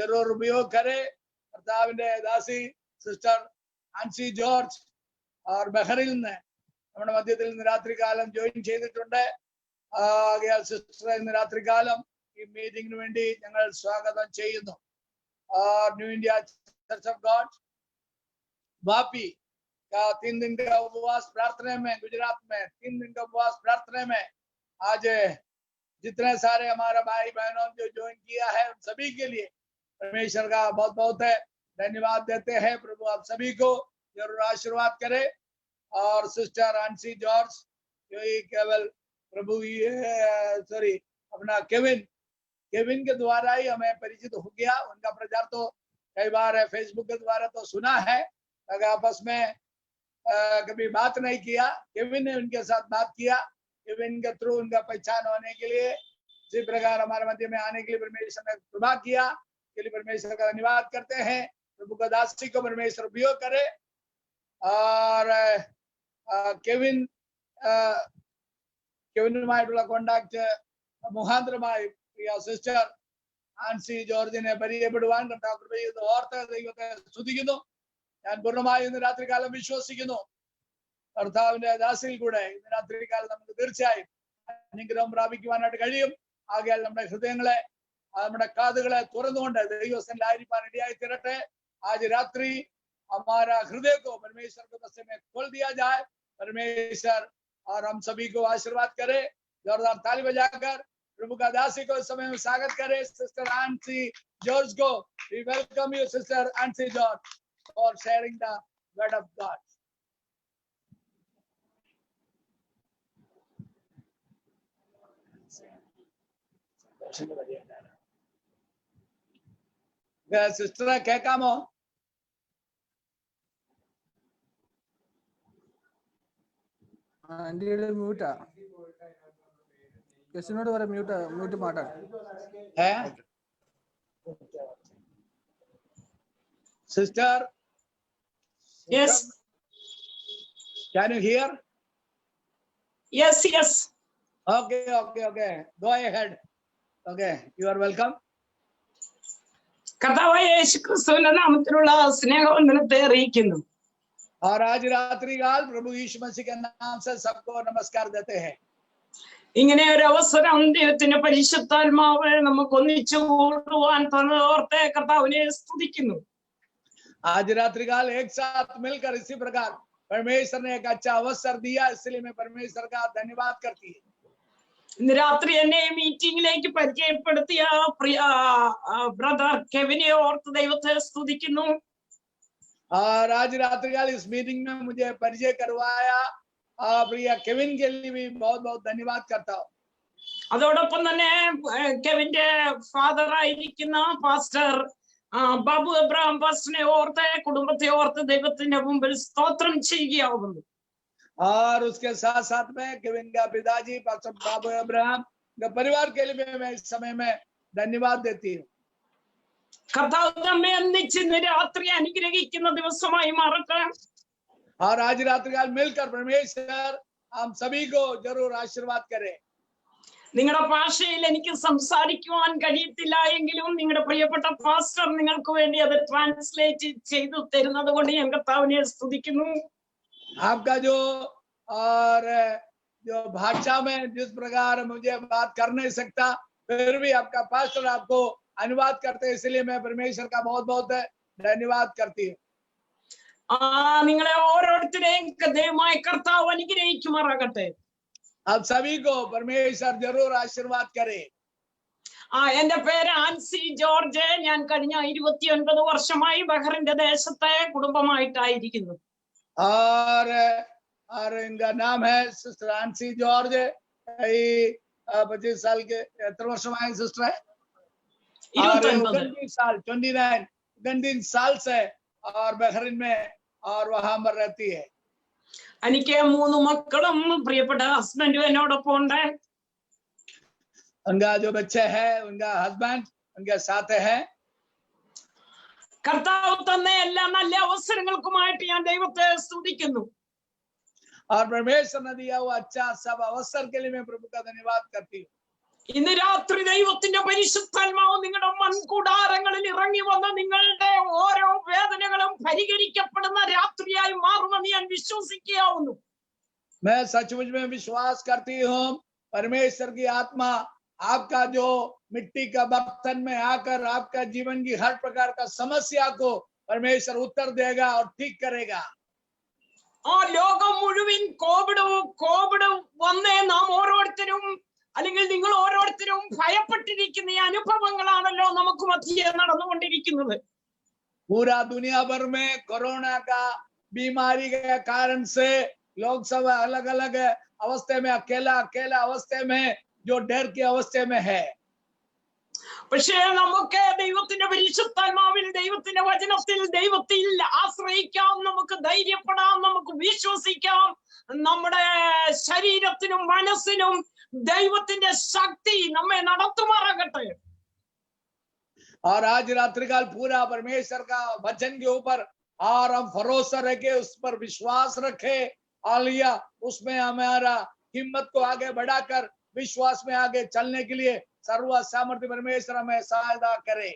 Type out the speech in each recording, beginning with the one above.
जरूर उपयोग करे। കർത്താവിന്റെ ദാസി സിസ്റ്റർ ആൻസി ജോർജ് और ബഹറിൽ നിന്ന് നമ്മുടെ മധ്യത്തിൽ ഇന്ന് രാത്രികാലം ജോയിൻ ചെയ്തിട്ടുണ്ട്. സിസ്റ്റർ ഇന്ന് രാത്രികാലം ഈ മീറ്റിംഗിന് വേണ്ടി ഞങ്ങൾ സ്വാഗതം ചെയ്യുന്നു. New India church of God Vapi का 3 दिन का उपवास प्रार्थना में गुजरात में 3 दिन का उपवास प्रार्थना में आज जितने सारे हमारा भाई बहनों जो ज्वाइन किया है उन सभी के लिए परमेश्वर का बहुत बहुत है धन्यवाद देते हैं। प्रभु आप सभी को जरूर आशीर्वाद करे। और सिस्टर आंसी जॉर्ज जो केवल प्रभु सॉरी अपना केविन के द्वारा ही हमें परिचित हो गया। उनका प्रचार तो कई बार है फेसबुक के द्वारा तो सुना है, अगर आपस में कभी बात नहीं किया। केविन ने उनके साथ बात किया। केविन के थ्रू उनका पहचान होने के लिए इसी प्रकार हमारे मध्य में आने के लिए परमेश्वर ने कृपा किया, के लिए परमेश्वर का धन्यवाद करते हैं। प्रभु का दासी को परमेश्वर उपयोग करे। और കെവിനുമായിട്ടുള്ള കോണ്ടാക്ട് മുഖാന്തരമായി പ്രിയ സിസ്റ്റർ ആൻസി ജോർജിനെ പരിചയപ്പെടുവാൻ കർത്താവ് ഓർത്ത് ദൈവത്തെ സ്തുതിക്കുന്നു. ഞാൻ പൂർണ്ണമായി ഇന്ന് രാത്രികാലം വിശ്വസിക്കുന്നു കർത്താവിന്റെ ദാസിയിൽ കൂടെ ഇന്ന് രാത്രികാലം നമുക്ക് തീർച്ചയായും അനുഗ്രഹം പ്രാപിക്കുവാനായിട്ട് കഴിയും. ആകയാൽ നമ്മുടെ ഹൃദയങ്ങളെ നമ്മുടെ കാതുകളെ തുറന്നുകൊണ്ട് ദൈവസ്ഥനിലായിരിക്കാൻ ഇടയായി തീരട്ടെ. आज रात्रि हमारा हृदय को परमेश्वर के बस में खोल दिया जाए। परमेश्वर और हम सभी को आशीर्वाद करे। जोरदार ताली बजाकर प्रभु का दासी को इस समय में स्वागत करे। सिस्टर आंसी जॉर्ज को we welcome you sister Ancy George for sharing the word of God. Sister കേൾക്കാമോ? ആന്റിയുടെ മ്യൂട്ടാ. കെസിനോട് പറ മ്യൂട്ട് മാറ്റാൻ. Sister Yes. Can you hear? Yes. Okay. Go ahead. Okay, you are welcome. കർത്താവായ യേശുക്രിസ്തുവിന്റെ നാമത്തിലുള്ള സ്നേഹവന്ദനത്തെ അറിയിക്കുന്നു. और आज रात्रि काल प्रभु यीशु मसीह के नाम से सबको नमस्कार देते हैं। ഇങ്ങനെ ഒരു അവസരം ദൈവത്തിന്റെ പരിശുദ്ധാത്മാവ് നമുക്ക് ഒന്നിച്ചു കൂടുവാൻ തന്നതോർത്ത് കർത്താവിനെ സ്തുതിക്കുന്നു. आज रात्रि काल एक साथ मिलकर इसी प्रकार परमेश्वर ने एक अच्छा अवसर दिया, इसलिए मैं परमेश्वर का धन्यवाद करती है। ഇന്ന് രാത്രി എന്നെ മീറ്റിംഗിലേക്ക് പരിചയപ്പെടുത്തിയ പ്രിയ ബ്രദർ കെവിനെ ഓർത്ത് ദൈവത്തെ സ്തുതിക്കുന്നു. और आज रात्रि काल इस मीटिंग में मुझे परिचय करवाया प्रिय केविन के लिए भी बहुत बहुत धन्यवाद करता हूँ। അതോടൊപ്പം തന്നെ കെവിന്റെ ഫാദർ ആയിരിക്കുന്ന പാസ്റ്റർ ബാബു എബ്രഹാം പാസ്റ്ററിനെ ഓർത്ത് കുടുംബത്തെ ഓർത്ത് ദൈവത്തിന്റെ മുമ്പിൽ സ്തോത്രം ചെയ്യുകയാവുന്നു. और उसके साथ साथ में केविन का पिताजी पास्टर बाबू अब्राहम का परिवार के लिए मैं इस समय में धन्यवाद देती हूँ। കർത്താവ് നമ്മെ ഒന്നിച്ച് രാത്രി അനുഗ്രഹിക്കുന്ന ദിവസമായി മാറട്ടെ. और आज रात्रि काल मिलकर परमेश्वर हम सभी को जरूर आशीर्वाद करे। നിങ്ങളുടെ ഭാഷയിൽ എനിക്ക് സംസാരിക്കുവാൻ കഴിയത്തില്ല എങ്കിലും നിങ്ങളുടെ പ്രിയപ്പെട്ട പാസ്റ്റർ നിങ്ങൾക്ക് വേണ്ടി അത് ട്രാൻസ്ലേറ്റ് ചെയ്തു തരുന്നത് കൊണ്ട് ഞാൻ കർത്താവിനെ സ്തുതിക്കുന്നു. आपका जो और जो भाषा में जिस प्रकार मुझे बात कर नहीं सकता फिर भी आपका पास्टर आपको अनुवाद करते हैं, इसलिए मैं परमेश्वर का बहुत बहुत धन्यवाद करती हूँ। നിങ്ങളെ ഓരോരുത്തരെയും ദൈവമായ കർത്താവ് അനുഗ്രഹിക്കുമാറാകട്ടെ. आप सभी को परमेश्वर जरूर आशीर्वाद करे। എന്റെ പേര് ആൻസി ജോർജ്. ഞാൻ കഴിഞ്ഞ 29 വർഷമായി ബഹറിന്റെ ദേശത്തെ കുടുംബമായിട്ടായിരിക്കുന്നു. और इनका नाम है सिस्टर आंसी जॉर्ज। 25 साल के 3 वर्ष में सिस्टर है। 29 साल से और बहरीन में और वहां पर रहती है। എനിക്ക് 3 മക്കളും പ്രിയപ്പെട്ട ഹസ്ബൻഡും എന്നോടൊപ്പം ഉണ്ട്. उनका जो बच्चे है उनका हस्बैंड उनके साथ है। കർത്താവ് തന്ന എല്ലാ നല്ല അവസരങ്ങൾക്കുമായിട്ട് ഞാൻ ദൈവത്തെ സ്തുതിക്കുന്നു. और परमेश्वर ने दिया हुआ अच्छा सब अवसर के लिए मैं प्रभु का धन्यवाद करती हूँ। ഇന്ന് രാത്രി ദൈവത്തിന്റെ പരിശുദ്ധാത്മാവ് നിങ്ങളുടെ മൺകൂടാരങ്ങളിൽ ഇറങ്ങി വന്ന് നിങ്ങളുടെ ഓരോ വേദനകളും പരിഹരിക്കപ്പെടുന്ന രാത്രിയായി മാറുമെന്ന് ഞാൻ വിശ്വസിക്കാവുന്നു. मैं सचमुच में विश्वास करती हूँ परमेश्वर की आत्मा आपका जो मिट्टी का बर्तन में आकर आपका जीवन की हर प्रकार का समस्या को परमेश्वर उत्तर देगा और ठीक करेगा. ആ ലോകം മുഴുവൻ കോവിഡ് വന്നേ നാം ഓരോരുത്തരും അല്ലെങ്കിൽ നിങ്ങൾ ഓരോരുത്തരും ഭയപ്പെട്ടിരിക്കുന്ന ഈ അനുഭവങ്ങളാണല്ലോ നമുക്ക് മധ്യേ നടന്നുകൊണ്ടിരിക്കുന്നത്. पूरा दुनिया भर में कोरोना का बीमारी के कारण से लोग सब अलग अलग अवस्था में अकेला अवस्था में जो डर की अवस्था में है. പക്ഷേ നമുക്ക് ദൈവത്തിന്റെ പരിശുദ്ധാത്മാവിൽ ദൈവത്തിന്റെ വചനത്തിൽ ദൈവത്തിൽ ആശ്രയിക്കാം, നമുക്ക് ധൈര്യപ്പെടാം, നമുക്ക് വിശ്വസിക്കാം. നമ്മുടെ ശരീരത്തിനും മനസ്സിനും ദൈവത്തിന്റെ ശക്തി നമ്മെ നടത്തുമാറാകട്ടെ. और आज रात्रिकाल पूरा परमेश्वर का वचन के ऊपर और हम भरोसा रखे, उस पर विश्वास रखे, आलिया उसमें हमारा हिम्मत को आगे बढ़ाकर विश्वास में आगे चलने के लिए सर्व सामर्थ्य परमेश्वर हमें सहायता करे.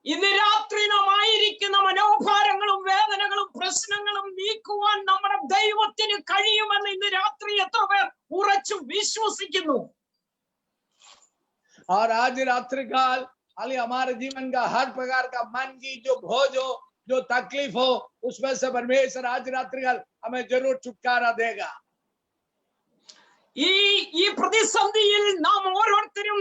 ഇന്ന് രാത്രി നാം ആയിരിക്കുന്ന മനോഭാരങ്ങളും വേദനകളും പ്രശ്നങ്ങളും നീക്കുവാൻ നമ്മുടെ ദൈവത്തിന് കഴിയുമെന്ന് ഇന്ന് രാത്രി എത്ര പേർ ഉറച്ചു വിശ്വസിക്കുന്നു? और आज रात्रिकाल आलिया हमारे जीवन का हर प्रकार का मन की जो बोझ हो, जो तकलीफ हो, उसमें से परमेश्वर आज रात्रिकाल हमें जरूर छुटकारा देगा. ഈ പ്രതിസന്ധിയിൽ നാം ഓരോരുത്തരും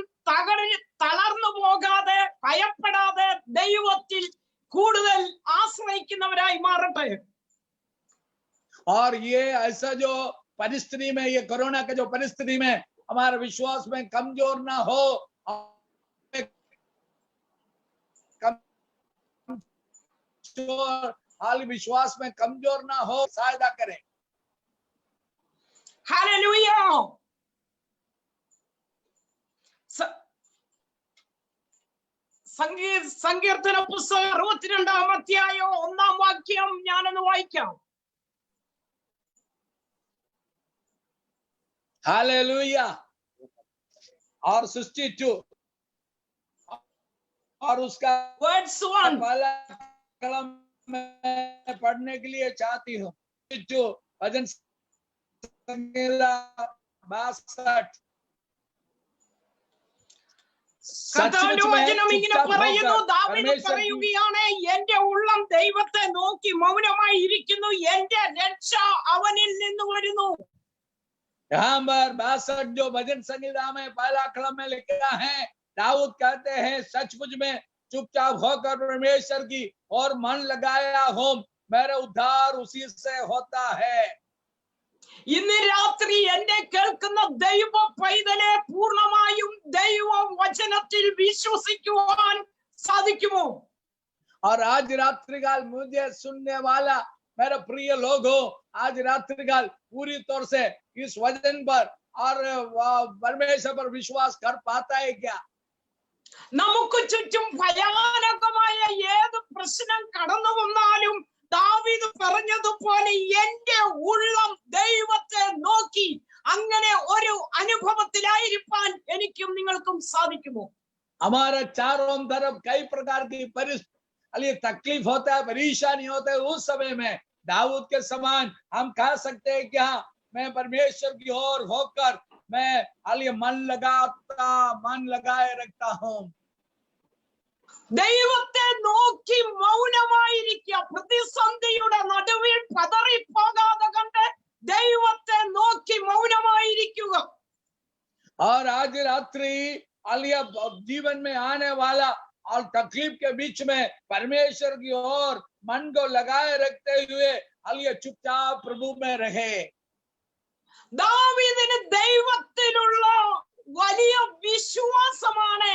തളർന്നു പോകാതെ ഭയപ്പെടാതെ ദൈവത്തിൽ കൂടുതൽ ആശ്രയിക്കുന്നവരായി മാറട്ടെ. और ये ऐसा जो परिस्थिति में, ये कोरोना का जो परिस्थिति में हमारा विश्वास में कमजोर ना हो, हाल विश्वास में कमजोर ना हो, सहायता करें. ഹല്ലേലൂയ. സങ്കീർത്തന പുസ്തകം 62-ാം അധ്യായം 1-ാം വാക്യം ഞാനൊന്ന് വായിക്കാം. हालेलुया. और 62 और उसका Verse 1. पहला कलम मैं पढ़ने के लिए चाहती हूँ. भजन संहिता 62. കർത്താവിന്റെ വചനം ഇങ്ങനെ പറയുന്നു, ദാവീദ് പറയുകയാണ്, എന്റെ ഉള്ളം ദൈവത്തെ നോക്കി മൗനമായി ഇരിക്കുന്നു, എന്റെ രക്ഷ അവനിൽ നിന്ന് വരുന്നു. यहाँ पर 62 जो भजन संहिता में पहला कलम में लिखा है, दाऊद कहते हैं, सचमुच में चुपचाप होकर परमेश्वर की और मन लगाया हो, मेरा उद्धार उसी से होता है. ഇന്ന് രാത്രി എന്നെ കേൾക്കുന്ന ദൈവ പൈതലെ പൂർണ്ണമായും ദൈവ വചനത്തിൽ വിശ്വസിക്കുവാൻ സാധിക്കുമോ? और आज रात्रिकाल मुझे सुनने वाला मेरा प्रिय लोग हो, आज रात्रिकाल पूरी तौर से इस वचन पर और परमेश्वर पर विश्वास कर पाता है क्या? നമുക്ക് ചുറ്റും ഭയാനകമായ ഏത് പ്രശ്നം കടന്നു വന്നാലും ദാവീദ് പറഞ്ഞതുപോലെ എന്റെ ഉള്ളം ദൈവത്തെ നോക്കി അങ്ങനെ ഒരു അനുഭവത്തിലായിരിക്കാൻ എനിക്കും നിങ്ങൾക്കും സാധിക്കുമോ? हमारा चारों तरफ कई प्रकार की तकलीफ होता है, परेशानी होता है. उस समय में दाऊद के समान हम कह सकते हैं क्या, मैं परमेश्वर की ओर होकर मैं मन लगाए रखता हूँ. ദൈവത്തെ നോക്കി മൗനമായിരിക്കുക. പ്രതിസന്ധിയുടെ നടുവിൽ പതറിപ്പോകാതെ കണ്ട് ദൈവത്തെ നോക്കി മൗനമായിരിക്കുക. और आज रात्रि आलिया जीवन में आने वाला और तकलीफ के बीच में परमेश्वर की ओर मन को लगाए रखते हुए आलिया चुपचाप प्रभु में रहे. ദാവീദിന് ദൈവത്തിലുള്ള വലിയ വിശ്വാസമാണ്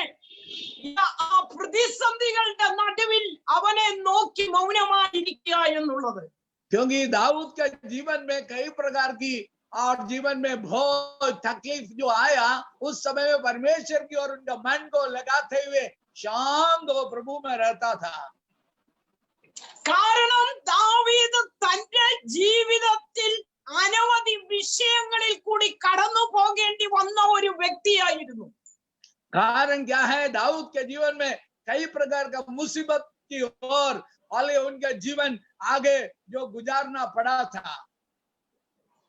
ആ പ്രതിസന്ധികളുടെ നടുവിൽ അവനെ നോക്കി മൗനമായിരിക്കുക എന്നുള്ളത്. क्योंकि दाऊद के जीवन में कई प्रकार की और जीवन में बहुत तकलीफ जो आया, उस समय में परमेश्वर की ओर उनका मन को लगाते हुए शांत हो प्रभु में रहता था. കാരണം ദാവീദ് തന്റെ ജീവിതത്തിൽ അനവധി വിഷയങ്ങളിൽ കൂടി കടന്നു പോകേണ്ടി വന്ന ഒരു വ്യക്തിയായിരുന്നു. कारण क्या है, दाऊद के जीवन में कई प्रकार का मुसीबत की ओर उनके जीवन आगे जो गुजारना पड़ा था।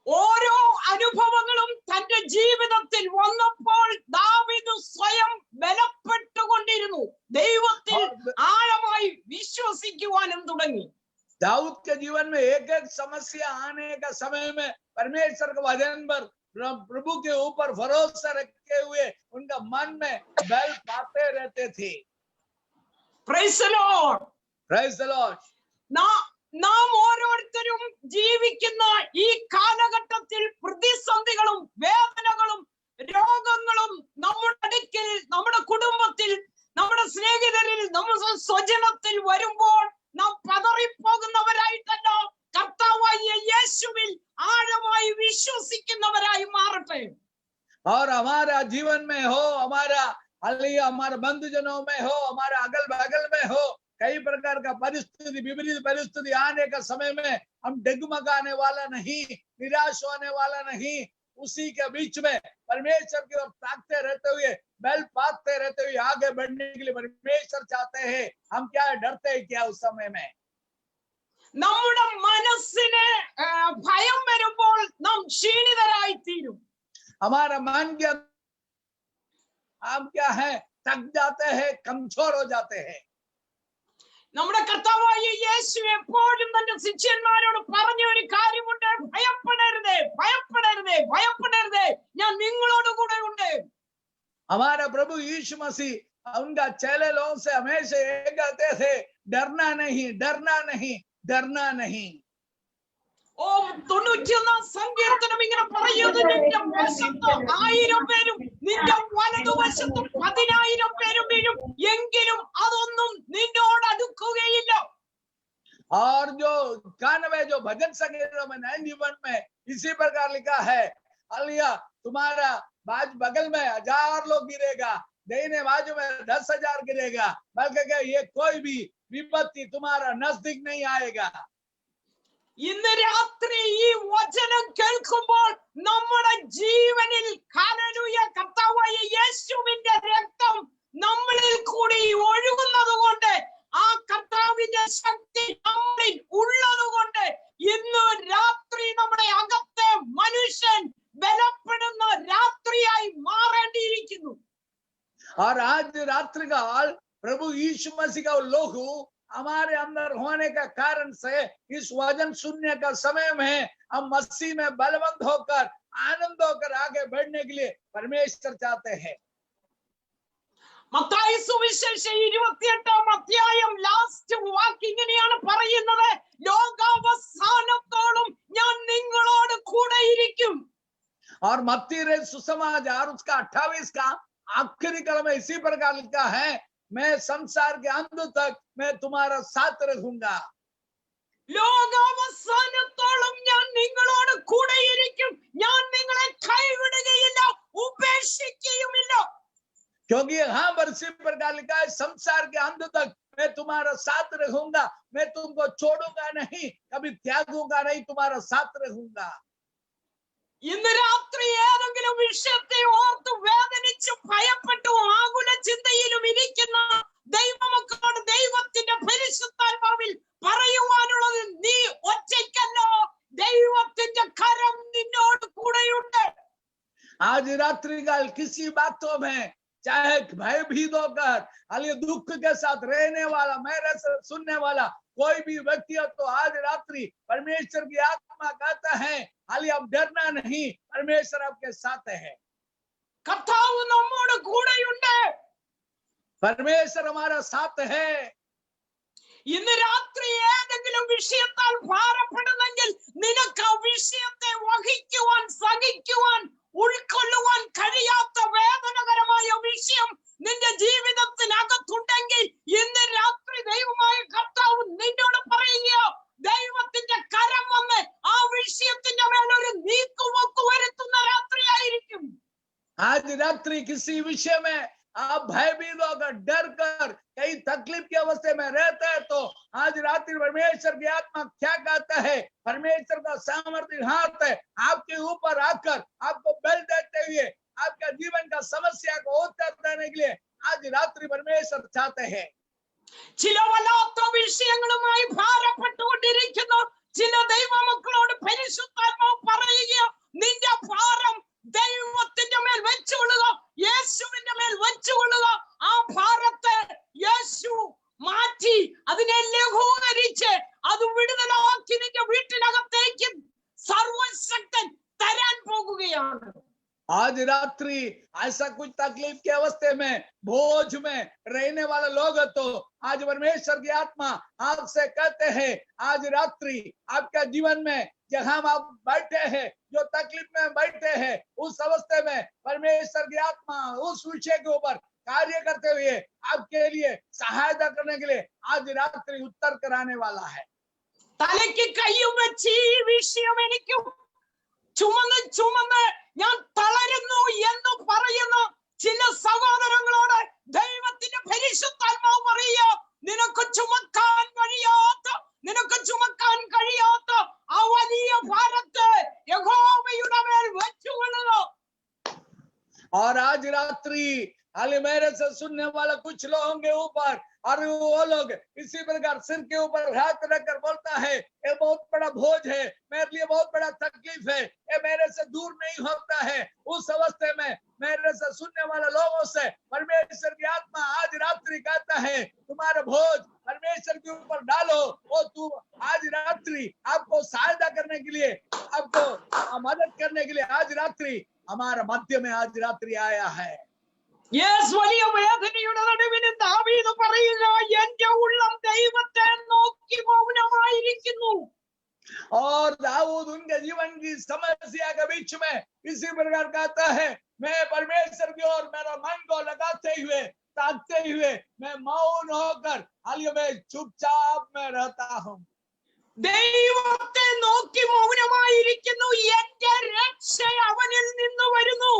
ഓരോ അനുഭവങ്ങളും തന്റെ ജീവിതത്തിൽ വന്നപ്പോൾ ദാവീദ് സ്വയം ബലപ്പെട്ടുകൊണ്ടിരുന്നു, ദൈവത്തിൽ ആഴമായി വിശ്വസിക്കുവാനും തുടങ്ങി. दाऊद के जीवन में एक एक समस्या आने का समय में परमेश्वर के वचन पर, प्रभु के ऊपर भरोसा रखे हुए उनका मन में बल पाते रहते थे। Praise the Lord. Praise the Lord. നാം ഓരോരുത്തരും ജീവിക്കുന്ന ഈ കാലഘട്ടത്തിൽ പ്രതിസന്ധികളും വേദനകളും രോഗങ്ങളും നമ്മുടെ അടുക്കൽ, നമ്മുടെ കുടുംബത്തിൽ, നമ്മുടെ സ്നേഹിതരിൽ, നമ്മുടെ സ്വജനത്തിൽ വരുമ്പോൾ നാം പതറിപ്പോകുന്നവരായിട്ടല്ല, കർത്താവായ യേശുവിൽ ആഴമായി വിശ്വസിക്കുന്നവരായി മാറട്ടെ. और हमारा जीवन में हो, हमारा बंधुजनों में हो, हमारा अगल बगल में हो, कई प्रकार का परिस्थिति, विपरीत परिस्थिति आने का समय में हम डगमगाने वाला नहीं, निराश होने वाला नहीं, उसी के बीच में परमेश्वर की ओर ताकते रहते हुए, बल पाते रहते हुए आगे बढ़ने के लिए परमेश्वर चाहते हैं। हम क्या डरते हैं क्या उस समय में? നമ്മുടെ മനസ്സിന് ഭയം വരുമ്പോൾ നാം ക്ഷീണിതരായി തീരും. हमारा मन के हम क्या है, थक जाते हैं, कमजोर हो जाते हैं। നമ്മുടെ കർത്താവായ യേശു എപ്പോഴും തന്റെ ശിഷ്യന്മാരോട് പറഞ്ഞ ഒരു കാര്യമുണ്ട്, ഭയപ്പെടരുതേ, ഭയപ്പെടരുതേ, ഭയപ്പെടരുതേ, ഞാൻ നിങ്ങളോട് കൂടെ ഉണ്ട്. हमारा प्रभु यीशु मसीह उनका चेले लोगों से हमेशा ये कहते थे, डरना नहीं, डरना नहीं, डरना नहीं। 91 സങ്കീർത്തനം ഇങ്ങനെ പറയുന്നത്, നിന്റെ വശത്ത് 1000 പേരും നിന്റെ വലതുവശത്ത് 10,000 പേരും വീഴും, എങ്കിലും അതൊന്നും നിന്നോട് അടുക്കുകയില്ല. और जो 91 जो भजन संगीतों में 91 में इसी प्रकार लिखा है, हालेलुया, तुम्हारा बगल में 1000 लोग गिरेगा, दाहिने बाजू में 10,000 गिरेगा, बल्कि ये कोई भी विपत्ति तुम्हारा नजदीक नहीं आएगा। ഇന്ന് രാത്രി ഈ വചനം കേൾക്കുമ്പോൾ നമ്മുടെ ജീവനിൽ ഹല്ലേലൂയ കർത്താവായ യേശുവിന്റെ രക്തം നമ്മളിൽ കൂടി ഒഴുകുന്നത് കൊണ്ട്, ആ കർത്താവിന്റെ ശക്തി നമ്മളിൽ ഉള്ളത് കൊണ്ട് ഇന്ന് രാത്രി നമ്മുടെ അകത്തെ മനുഷ്യൻ ബലപ്പെടുന്ന രാത്രിയായി മാറേണ്ടിയിരിക്കുന്നു. और आज रात्रि काल प्रभु यीशु मसीह का लोहू हमारे अंदर होने का कारण से इस वचन सुनने का समय में हम मसीह में बलवंत होकर, आनंद होकर आगे बढ़ने के लिए परमेश्वर चाहते हैं। മത്തായി സുവിശേഷം 28-ാം അധ്യായം ലാസ്റ്റ് വാക്ക് ഇങ്ങനെയാണ് പറയുന്നത്, ലോകാവസാനത്തോളം ഞാൻ നിങ്ങളോട് കൂടെ ഇരിക്കും. और मत्ती सुसमाचार उसका 28 का आखिरी कलम में इसी प्रकार लिखा है, मैं संसार के अंत तक मैं तुम्हारा साथ रहूंगा। ലോകാവസാനത്തോളം ഞാൻ നിങ്ങളോട് കൂടെ ഇരിക്കും, ഞാൻ നിങ്ങളെ കൈവിടുകയില്ല, ഉപേക്ഷിക്കുകയുമില്ല. क्योंकि यहाँ पर इसी प्रकार लिखा है, संसार के अंत तक मैं तुम्हारा साथ रहूंगा, मैं तुमको छोड़ूंगा नहीं, कभी त्यागूंगा नहीं, तुम्हारा साथ रहूंगा। ഇന്ന് രാത്രി ഏതെങ്കിലും വിഷയത്തെ ഓർത്ത് വേദനിച്ച് ഭയപ്പെട്ടു ആകുല ചിന്തയിലും ഇരിക്കുന്ന ദൈവമക്കളോട് ദൈവത്തിന്റെ പരിശുദ്ധാത്മാവിൽ പറയുവാനുള്ളത്, നീ ഒറ്റയ്ക്കല്ല, ദൈവത്തിന്റെ കരം നിന്നോട് കൂടെയുണ്ട്. आज रात्रि काल किसी बातों में चाहे भयभीत होकर, हालेलुया, दुख के साथ रहने वाला, मेरे से सुनने वाला कोई भी व्यक्ति हो, तो आज रात्रि परमेश्वर की आत्मा कहता है, हालेलुया, अब डरना नहीं, परमेश्वर आपके साथ है। കർത്താവ് നമ്മോട് കൂടെയുണ്ട്. परमेश्वर हमारा साथ है। ഇന്ന് രാത്രി ഏതെങ്കിലും വിഷയത്താൽ ഭാരപ്പെടുന്നെങ്കിൽ നിനക്ക് ആ വിഷയത്തെ വഹിക്കുവാൻ, സഹിക്കുവാൻ, ഉൾക്കൊള്ളുവാൻ കഴിയാത്ത വേദനകരമായ വിഷയം നിന്റെ ജീവിതത്തിനകത്തുണ്ടെങ്കിൽ ഇന്ന് രാത്രി ദൈവമായ കർത്താവ് നിന്നോട് പറയുക, ദൈവത്തിന്റെ കരം വന്ന് ആ വിഷയത്തിന്റെ മേലൊരു നീക്കുവോക്ക് വരുത്തുന്ന രാത്രിയായിരിക്കും. आज रात्रि किसी विषय में आप भयभीत होकर, डर कर, कई तकलीफ की अवस्था में रहते हैं, तो आज रात्रि परमेश्वर की आत्मा क्या कहता है, परमेश्वर का सामर्थ्य हाथ है आपके ऊपर आकर आपको बल देते हुए आपका जीवन का समस्या को उत्तर देने के लिए आज रात्रि परमेश्वर चाहते हैं। ചില വല്ലാത്ത വിഷയങ്ങളുമായി ഭാരപ്പെട്ടുകൊണ്ടിരിക്കുന്ന ചില ദൈവമക്കളോട് പരിശുദ്ധാത്മാവ് പറയുക, നിന്റെ ഭാരം ദൈവത്തിന്റെ മേൽ വെച്ചുകൊള്ളുക, യേശുവിന്റെ മേൽ വെച്ചുകൊള്ളുക. ആ ഭാരത്തെ യേശു മാറ്റി അതിനെ ലഘൂകരിച്ച് അത് വിടുതലാക്കി നിന്റെ വീട്ടിനകത്തേക്ക് സർവശക്തൻ തരാൻ പോകുകയാണ്. आज रात्रि ऐसा कुछ तकलीफ के अवस्थे में, बोझ में रहने वाले लोग तो आज परमेश्वर की आत्मा आपसे कहते हैं, आज रात्रि आपका जीवन में जहां आप बैठे हैं, जो तकलीफ में बैठे हैं, उस अवस्थे में परमेश्वर की आत्मा उस विषय के ऊपर कार्य करते हुए आपके लिए सहायता करने के लिए आज रात्रि उत्तर कराने वाला है। തലയ്ക്ക് കൈയും വെച്ച് ഈ വിഷയം എനിക്ക് ചുമന്ന് ഞാൻ തളരുന്നു എന്ന് പറയുന്ന ചില സഹോദരങ്ങളോട് ദൈവത്തിന്റെ പരിശുദ്ധാത്മാവ് പറയുക, നിനക്ക് ചുമക്കാൻ കഴിയാത്ത ആ വലിയ ഭാരത്തെ യഹോവയുടെ മേൽ വെച്ചുകൊള്ളുക. और आज रात्रि हाल मेरे से सुनने वाला कुछ लोगों के ऊपर, और वो लोग इसी प्रकार सिर के ऊपर हाथ रखकर बोलता है, ये बहुत बड़ा बोझ है, मेरे लिए बहुत बड़ा तकलीफ है, ये मेरे से दूर नहीं होता है। उस अवस्थे में मेरे से सुनने वाले लोगों से परमेश्वर की आत्मा आज रात्रि कहता है, तुम्हारा बोझ परमेश्वर के ऊपर डालो। वो तू आज रात्रि आपको सहायता करने के लिए, आपको मदद करने के लिए आज रात्रि हमारा मध्य में आज रात्रि आया है। വലിയ വേദനയുടെ നടുവിൽ ദാവീദ് പറയുക, എന്റെ ഉള്ളം ദൈവത്തെ നോക്കി മൗനമായിരിക്കുന്നു. और दाऊद उनके जीवन की समस्या के बीच में इसी प्रकार कहता है, मैं परमेश्वर की ओर मेरा मन को लगाते हुए, ताकते हुए मैं मौन होकर हालिया में चुपचाप में रहता हूँ। ദൈവത്തെ നോക്കി മൗനമായിരിക്കുന്നു, എന്റെ രക്ഷ അവനിൽ നിന്ന് വരുന്നു.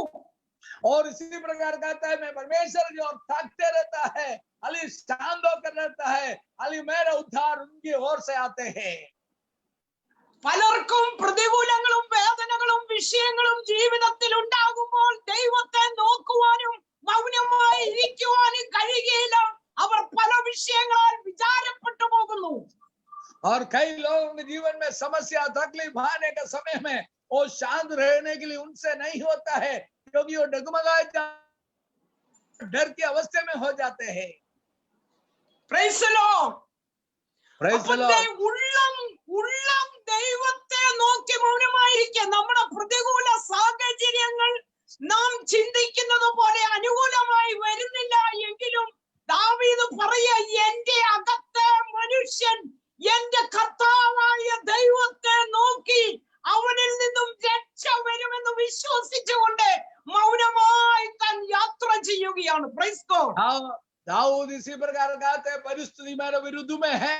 और इसी प्रकार कहता है, मैं परमेश्वर की ओर ताकते रहता है, अली शांत होकर रहता है, अली मेरा उद्धार उनकी ओर से आते हैं। പലർക്കും പ്രതികൂലങ്ങളും വേദനകളും വിഷയങ്ങളും ജീവിതത്തിൽ ഉണ്ടാകുമ്പോൾ ദൈവത്തെ നോക്കുവാനും മൗനമായി ഇരിക്കുവാനും കഴിയുകയില്ല. അവർ പല വിഷയങ്ങളാൽ വിചാരപ്പെട്ടു പോകുന്നു. और कई लोगों के जीवन में समस्या तकलीफ आने के समय में वो शांत रहने के लिए उनसे नहीं होता है, क्योंकि वो डगमगाए डर की अवस्था में हो जाते हैं। Praise the Lord. Praise the Lord. ഉള്ളം ദൈവത്തെ നോക്കി മൗനമായിരിക്കുക. നമ്മുടെ പ്രതികൂല സാഹചര്യങ്ങൾ നാം ചിന്തിക്കുന്നത് പോലെ അനുകൂലമായി വരുന്നില്ല എങ്കിലും ദാവീദ് പറയുക, എന്റെ അകത്തെ മനുഷ്യൻ എന്റെ കർത്താവായ ദൈവത്തെ നോക്കി അവനിൽ നിന്നും രക്ഷ വരുമെന്ന് വിശ്വസിച്ചുകൊണ്ട് മൗനമായി താൻ യാത്ര ചെയ്യുകയാണ്. Praise God. दाऊद इसी प्रकार कहते हैं, परिस्थिति मेरे विरुद्ध में है,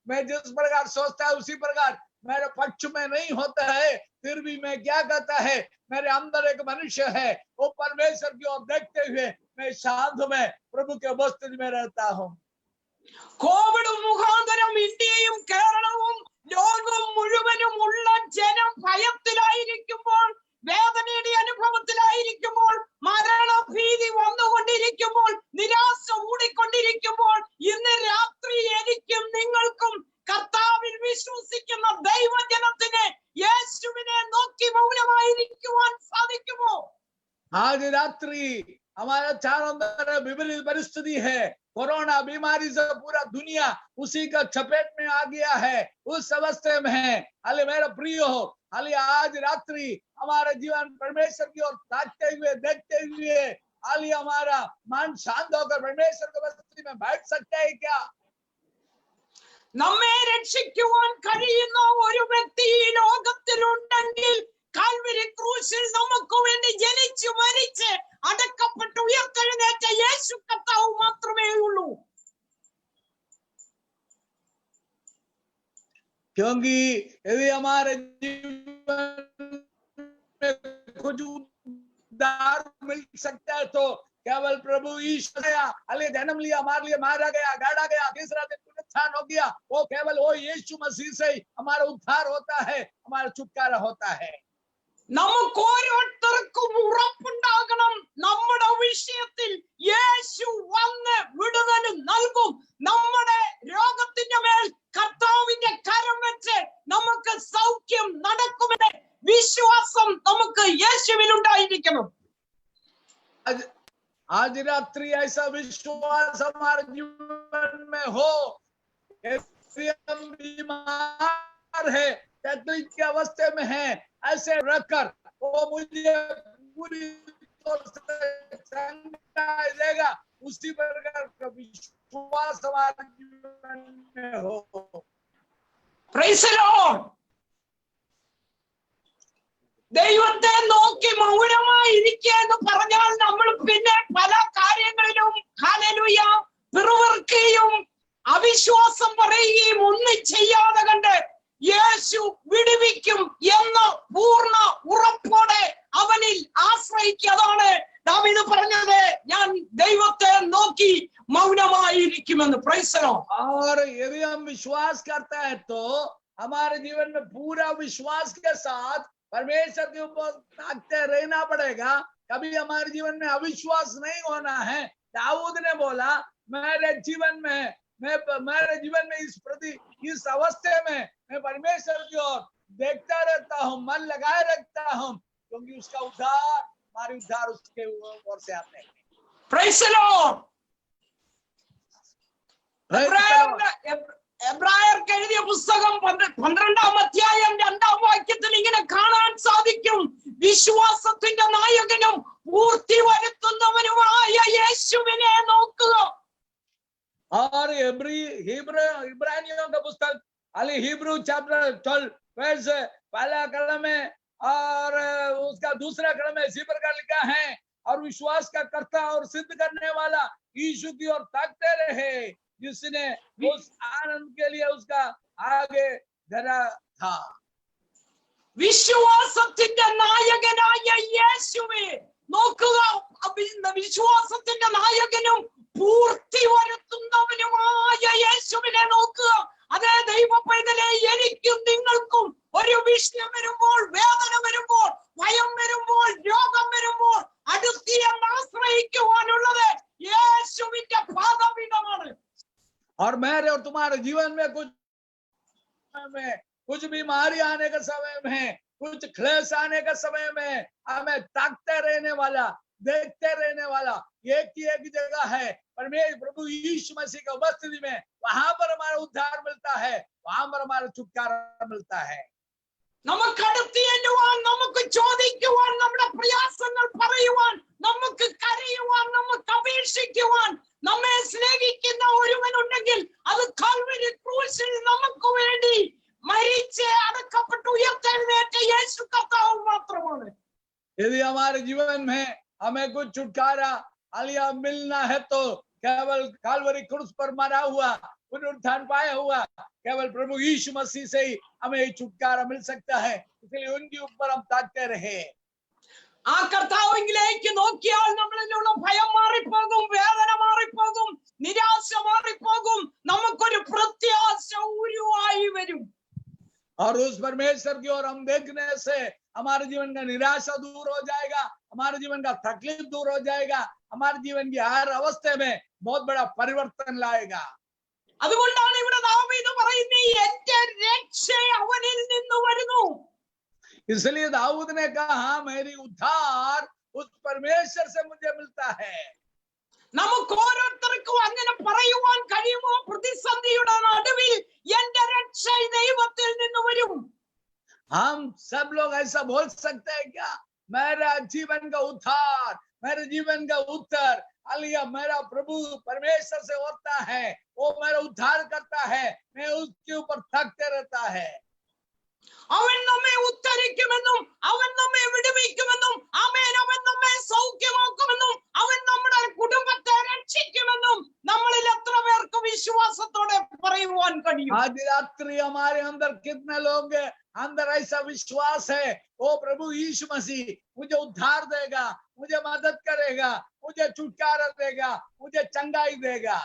मैं जिस प्रकार सोचता है उसी प्रकार मेरे पक्ष में नहीं होता है, फिर भी मैं क्या कहता है, मेरे अंदर एक मनुष्य है, वो परमेश्वर की ओर देखते हुए मैं शांत में प्रभु के उपस्थिति में रहता हूँ। കോവിഡ് മുഖാന്തരം ഇന്ത്യയും കേരളവും ലോകം മുഴുവനും ഉള്ള ജനം ഭയത്തിലായിരിക്കുമ്പോൾ, വേദനയുടെ അനുഭവത്തിലായിരിക്കുമ്പോൾ, മരണഭീതി വന്നുകൊണ്ടിരിക്കുമ്പോൾ, നിരാശ മൂടിക്കൊണ്ടിരിക്കുമ്പോൾ, ഇന്ന് രാത്രി എനിക്കും നിങ്ങൾക്കും കർത്താവിൽ വിശ്വസിക്കുന്ന ദൈവജനത്തിന് യേശുവിനെ നോക്കി മൗനമായിരിക്കുവാൻ സാധിക്കുമോ? आज रात्रि हमारा चारों तरफ विपरीत परिस्थिति है, कोरोना बीमारी से पूरा दुनिया उसी का चपेट में आ गया है, उस अवस्थे में है। हाले मेरा प्रिय हो, हाले आज रात्रि हमारा जीवन परमेश्वर की ओर ताकते हुए देखते हुए हाले हमारा मन शांत होकर परमेश्वर की उपस्थिति में बैठ सकते हैं क्या? നമ്മെ രക്ഷിക്കുവാൻ കഴിയുന്ന ഒരു വ്യക്തി ഈ ലോകത്തിലുണ്ടെങ്കിൽ കാൽവരി ക്രൂശിൽ നമുക്ക് വേണ്ടി ജനിച്ചു മരിച്ച് അടക്കപ്പെട്ട് ഉയർത്തെഴുന്നേറ്റ യേശു കർത്താവ് മാത്രമേ ഉള്ളൂ. क्योंकि यदि हमारे जीवन में कुछ उद्धार मिल सकता है तो केवल प्रभु ईश्वर अली जन्म लिया, हमारे लिए मारा गया, गाड़ा गया, तीसरा दिन पुनरुत्थान हो गया, वो केवल वो यीशु मसीह से ही हमारा उद्धार होता है, हमारा छुटकारा होता है। നമുക്ക് ഓരോരുത്തർക്കും ഉറപ്പുണ്ടാകണം. നമ്മുടെ വിഷയത്തിൽ യേശു വന്ന് വിടുതൽ നൽകും. നമ്മുടെ രോഗത്തിന്റെ മേൽ കർത്താവിന്റെ കരം വെച്ച് നമുക്ക് സൗഖ്യം നടക്കുമെന്ന് വിശ്വാസം നമുക്ക് യേശുവിൽ ഉണ്ടായിരിക്കണം. आज रात्रि ऐसा विश्वास हमारे जीवन में हो। हम बीमार है, तकलीफ की अवस्था में है, ऐसे रखकर वो मुझे पूरी तौर से चंगा देगा, उसी प्रकार का विश्वास हमारे जीवन में हो। Praise the Lord. ദൈവത്തെ നോക്കി മൗനമായി ഇരിക്കുക എന്ന് പറഞ്ഞാൽ നമ്മൾ പിന്നെ പല കാര്യങ്ങളിലും ഹല്ലേലൂയ പിറുവിറുക്കുകയും അവിശ്വാസം പറയുകയും ഒന്നും ചെയ്യാതെ കണ്ട് യേശു വിടുവിക്കും എന്ന പൂർണ്ണ ഉറപ്പോടെ അവനിൽ ആശ്രയിക്കുക. അതാണ് ദാവീദ് പറഞ്ഞത്, ഞാൻ ദൈവത്തെ നോക്കി മൗനമായിരിക്കുമെന്ന്. Price the lord. और यदि हम विश्वास करते हैं तो हमारे जीवन में पूरा विश्वास के साथ परमेश्वर के ऊपर ताकते रहना पड़ेगा। कभी हमारे जीवन में अविश्वास नहीं होना है। दाऊद ने बोला, मेरे जीवन में इस अवस्था में मैं परमेश्वर की ओर देखता रहता हूँ, मन लगाए रखता हूँ, क्योंकि उसका उद्धार, हमारी उद्धार उसके ओर से आते हैं। Praise the Lord. എബ്രായർക്ക് എഴുതിയ പുസ്തകം 12-ാം അധ്യായം 2-ാം വാക്യത്തിൽ ഇങ്ങനെ കാണാൻ സാധിക്കും, വിശ്വാസത്തിന്റെ നായകനും പൂർത്തി വരുത്തുന്നവനുമായ യേശുവിനെ നോക്കുക. और इब्रानियों का पुस्तक हिब्रू चैप्टर 12 वर्स पहला कलम है और उसका दूसरा कलम है, इसी प्रकार लिखा है, और विश्वास का कर्ता और सिद्ध करने वाला यीशु की ओर ताकते रहे, जिसने उस आनंद के लिए उसका आगे धरा था। വിശ്വാസത്തിന്റെ നായകനായ യേശുവെ നോക്കുക. വിശ്വാസത്തിന്റെ നായകനും പൂർത്തി വരുത്തുന്നവനുമായ യേശുവിനെ നോക്കുക. അതേ ദൈവ പൈതലെ, എനിക്കും നിങ്ങൾക്കും ഒരു വിഷയം വരുമ്പോൾ, വേദന വരുമ്പോൾ, ഭയം വരുമ്പോൾ, രോഗം വരുമ്പോൾ അടുത്തിയെന്ന് ആശ്രയിക്കുവാനുള്ളത് യേശുവിന്റെ പാദപീഠമാണ്. और मेरे और तुम्हारे जीवन में कुछ बीमारी आने के समय में, कुछ क्लेश आने के समय में हमें ताकते रहने वाला, देखते रहने वाला एक ही एक जगह है, परमेश्वर प्रभु यीशु मसीह की उपस्थिति में। वहां पर हमारा उद्धार मिलता है, वहां पर हमारा छुटकारा मिलता है। നമുക്ക് അടുത്തിയെല്ലുവാൻ, നമുക്ക് ചോദിക്കുവാൻ, നമ്മുടെ പ്രയാസങ്ങൾ പറയുവാൻ, നമുക്ക് കരയുവാൻ, നമുക്ക് അപേക്ഷിക്കുവാൻ നമ്മെ സ്നേഹിക്കുന്ന ഒരുവനുണ്ടെങ്കിൽ അത് കാൽവരി ക്രൂശിൽ നമുക്ക് വേണ്ടി മരിച്ച് അടക്കപ്പെട്ട് ഉയർത്തെഴുന്നേറ്റ യേശു കർത്താവ് മാത്രമാണ്. यदि हमारे जीवन में हमें कुछ छुटकारा आलिया मिलना है तो केवल कालवरी क्रूस पर मरा हुआ, पुनरुत्थान पाया हुआ केवल प्रभु यीशु मसीह से ही हमें छुटकारा मिल सकता है। इसलिए उनके ऊपर हम ताकते रहे। ആ കർത്താവിലേക്ക് നോക്കിയാൽ നമ്മളിലുള്ള ഭയം മാറിപ്പോകും, വേദന മാറിപ്പോകും, നിരാശ മാറിപ്പോകും, നമുക്കൊരു പ്രത്യാശ ഉരുവായി വരും. और उस परमेश्वर की ओर हम देखने से हमारे जीवन का निराशा दूर हो जाएगा, हमारे जीवन का तकलीफ दूर हो जाएगा, हमारे जीवन की हर अवस्था में बहुत बड़ा परिवर्तन लाएगा। അതുകൊണ്ടാണ് ഇവിടെ ദാവീദ് പറയുന്നത്, എന്റെ രക്ഷ അവനിൽ നിന്ന് വരുന്നു. इसलिए दाऊद ने कहा, मेरी उद्धार उस परमेश्वर से मुझे मिलता है। നമുക്ക് ഓരോരുത്തർക്കും അങ്ങനെ പറയുവാൻ കഴിയുമോ? പ്രതിസന്ധിയുടെ നടുവിൽ എന്റെ രക്ഷ ദൈവത്തിൽ നിന്ന് വരും. हम सब लोग ऐसा बोल सकते हैं क्या? मेरा जीवन का उद्धार, मेरे जीवन का उत्तर अलिया मेरा प्रभु परमेश्वर से होता है, वो मेरा उद्धार करता है, मैं उसके ऊपर थकते रहता है। അവൻ നമ്മെ ഉദ്ധരിക്കുമെന്നും അവൻ നമ്മെ വിടുവിക്കുമെന്നും ആമേൻ, അവൻ നമ്മെ സൗഖ്യമാക്കുമെന്നും അവൻ നമ്മുടെ കുടുംബത്തെ രക്ഷിക്കുമെന്നും നമ്മളിൽ എത്ര പേർക്ക് വിശ്വാസത്തോടെ പറയുവാൻ കഴിയും? आज रात्रि हमारे अंदर कितने लोग अंदर ऐसा विश्वास है, वो प्रभु यीशु मसीह मुझे उद्धार देगा, मुझे मदद करेगा, मुझे छुटकारा देगा, मुझे चंगाई देगा।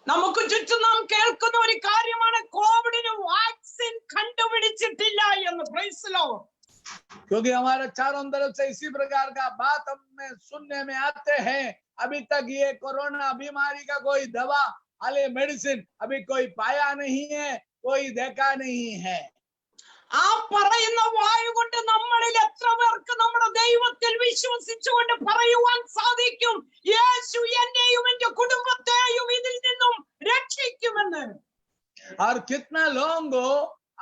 നമുക്ക് ചുറ്റും നാം കേൾക്കുന്ന ഒരു കാര്യമാണ്, കോവിഡിന് വാക്സിൻ കണ്ടുപിടിച്ചിട്ടില്ല എന്ന്. Price the Lord. क्योंकि हमारे चारों तरफ से इसी प्रकार का बात हमें सुनने में आते हैं। अभी तक ये कोरोना बीमारी का कोई दवा हाले मेडिसिन अभी कोई पाया नहीं है, कोई देखा नहीं है। ആ പറയുന്ന വായു കൊണ്ട് നമ്മളിൽ എത്ര പേർക്ക് നമ്മുടെ ദൈവത്തിൽ വിശ്വസിച്ചുകൊണ്ട് പറയുവാൻ സാധിക്കും, യേശു എന്നെയും എന്റെ കുടുംബത്തെയും ഇതിൽ നിന്നും രക്ഷിക്കുമെന്ന്? और कितना लोगों को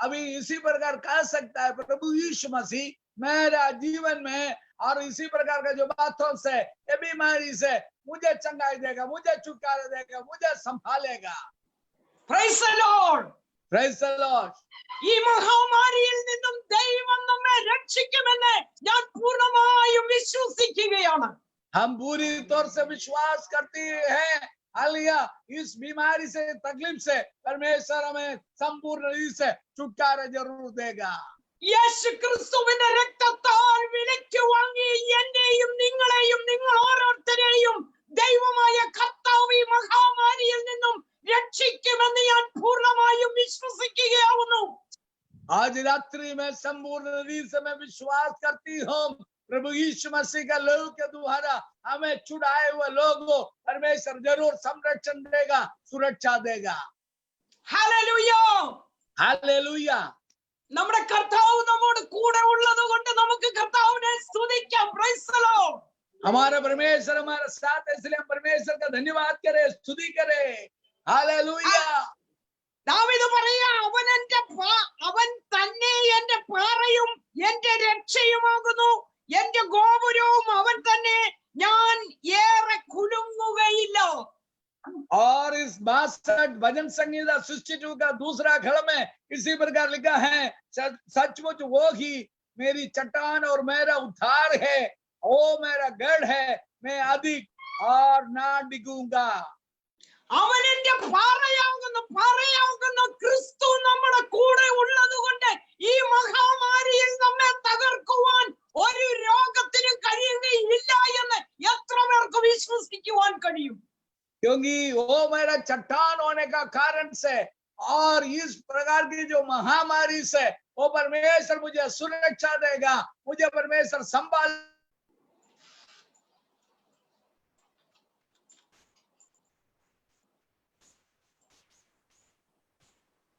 अभी इसी प्रकार कह सकता है प्रभु यीशु मसीह मेरा जीवन में और इसी प्रकार का जो बातों से ये बीमारी से मुझे चंगाई देगा, मुझे छुटकारा देगा, मुझे संभालेगा। Praise the Lord. Praise the Lord. ഈ മഹാമാരിയിൽ നിന്നും ദൈവം നമ്മെ രക്ഷിക്കുമെന്ന് ഞാൻ പൂർണ്ണമായും വിശ്വസിക്കുകയാണ്. हम पूरी तौर से विश्वास करते हैं, हालेलुया, इस बीमारी से तकलीफ से परमेश्वर हमें संपूर्ण रीति से छुटकारा जरूर देगा। യേശു ക്രിസ്തുവിന്റെ രക്തത്താൽ വിലയ്ക്ക് വാങ്ങി എന്നെയും നിങ്ങളെയും നിങ്ങൾ ഓരോരുത്തരെയും ദൈവമായ കർത്താവ് ഈ മഹാമാരിയിൽ നിന്നും രക്ഷിക്കുമെന്ന് ഞാൻ പൂർണ്ണമായും വിശ്വസിക്കുകയാവുന്നു. आज रात्रि में संपूर्ण रीति से मैं विश्वास करती हूँ प्रभु यीशु मसीह का लहू के द्वारा हमें छुड़ाए हुए लोगों परमेश्वर जरूर संरक्षण देगा, सुरक्षा देगा। ഹല്ലേലൂയ. हालेलुया। നമ്മുടെ കർത്താവ് നമ്മോട് കൂടെ ഉള്ളത് കൊണ്ട് നമുക്ക് കർത്താവിനെ സ്തുതിക്കാം. Price the Lord. हमारा परमेश्वर हमारे साथ है, इसलिए हम परमेश्वर का धन्यवाद करें, स्तुति करें। हालेलुया। ദാവീദ് പറയാ, അവൻ തന്നെ എന്റെ പാറയും എന്റെ രക്ഷയുമാകുന്നു, എന്റെ ഗോപുരവും അവൻ തന്നെ, ഞാൻ ഏറെ കുലുങ്ങുകയില്ല. और इस 62 भजन संहिता 62 का दूसरा खड़ में इसी प्रकार लिखा है, सचमुच वो ही मेरी चट्टान और मेरा उद्धार है, वो मेरा गढ़ है, मैं अधिक और ना डिगूंगा। അവൻ എന്റെ പാറയാകുന്നു ക്രിസ്തു നമ്മുടെ കൂടെ ഉള്ളത് കൊണ്ട് ഈ മഹാമാരിയിൽ നമ്മെ തകർക്കുവാൻ ഒരു രോഗത്തിനും കഴിയുകയില്ല എന്ന് എത്ര പേർക്ക് വിശ്വസിക്കുവാൻ കഴിയും? क्योंकि वो मेरा चट्टान होने का कारण से और इस प्रकार की जो महामारी से वो परमेश्वर मुझे सुरक्षा देगा, मुझे परमेश्वर संभाल।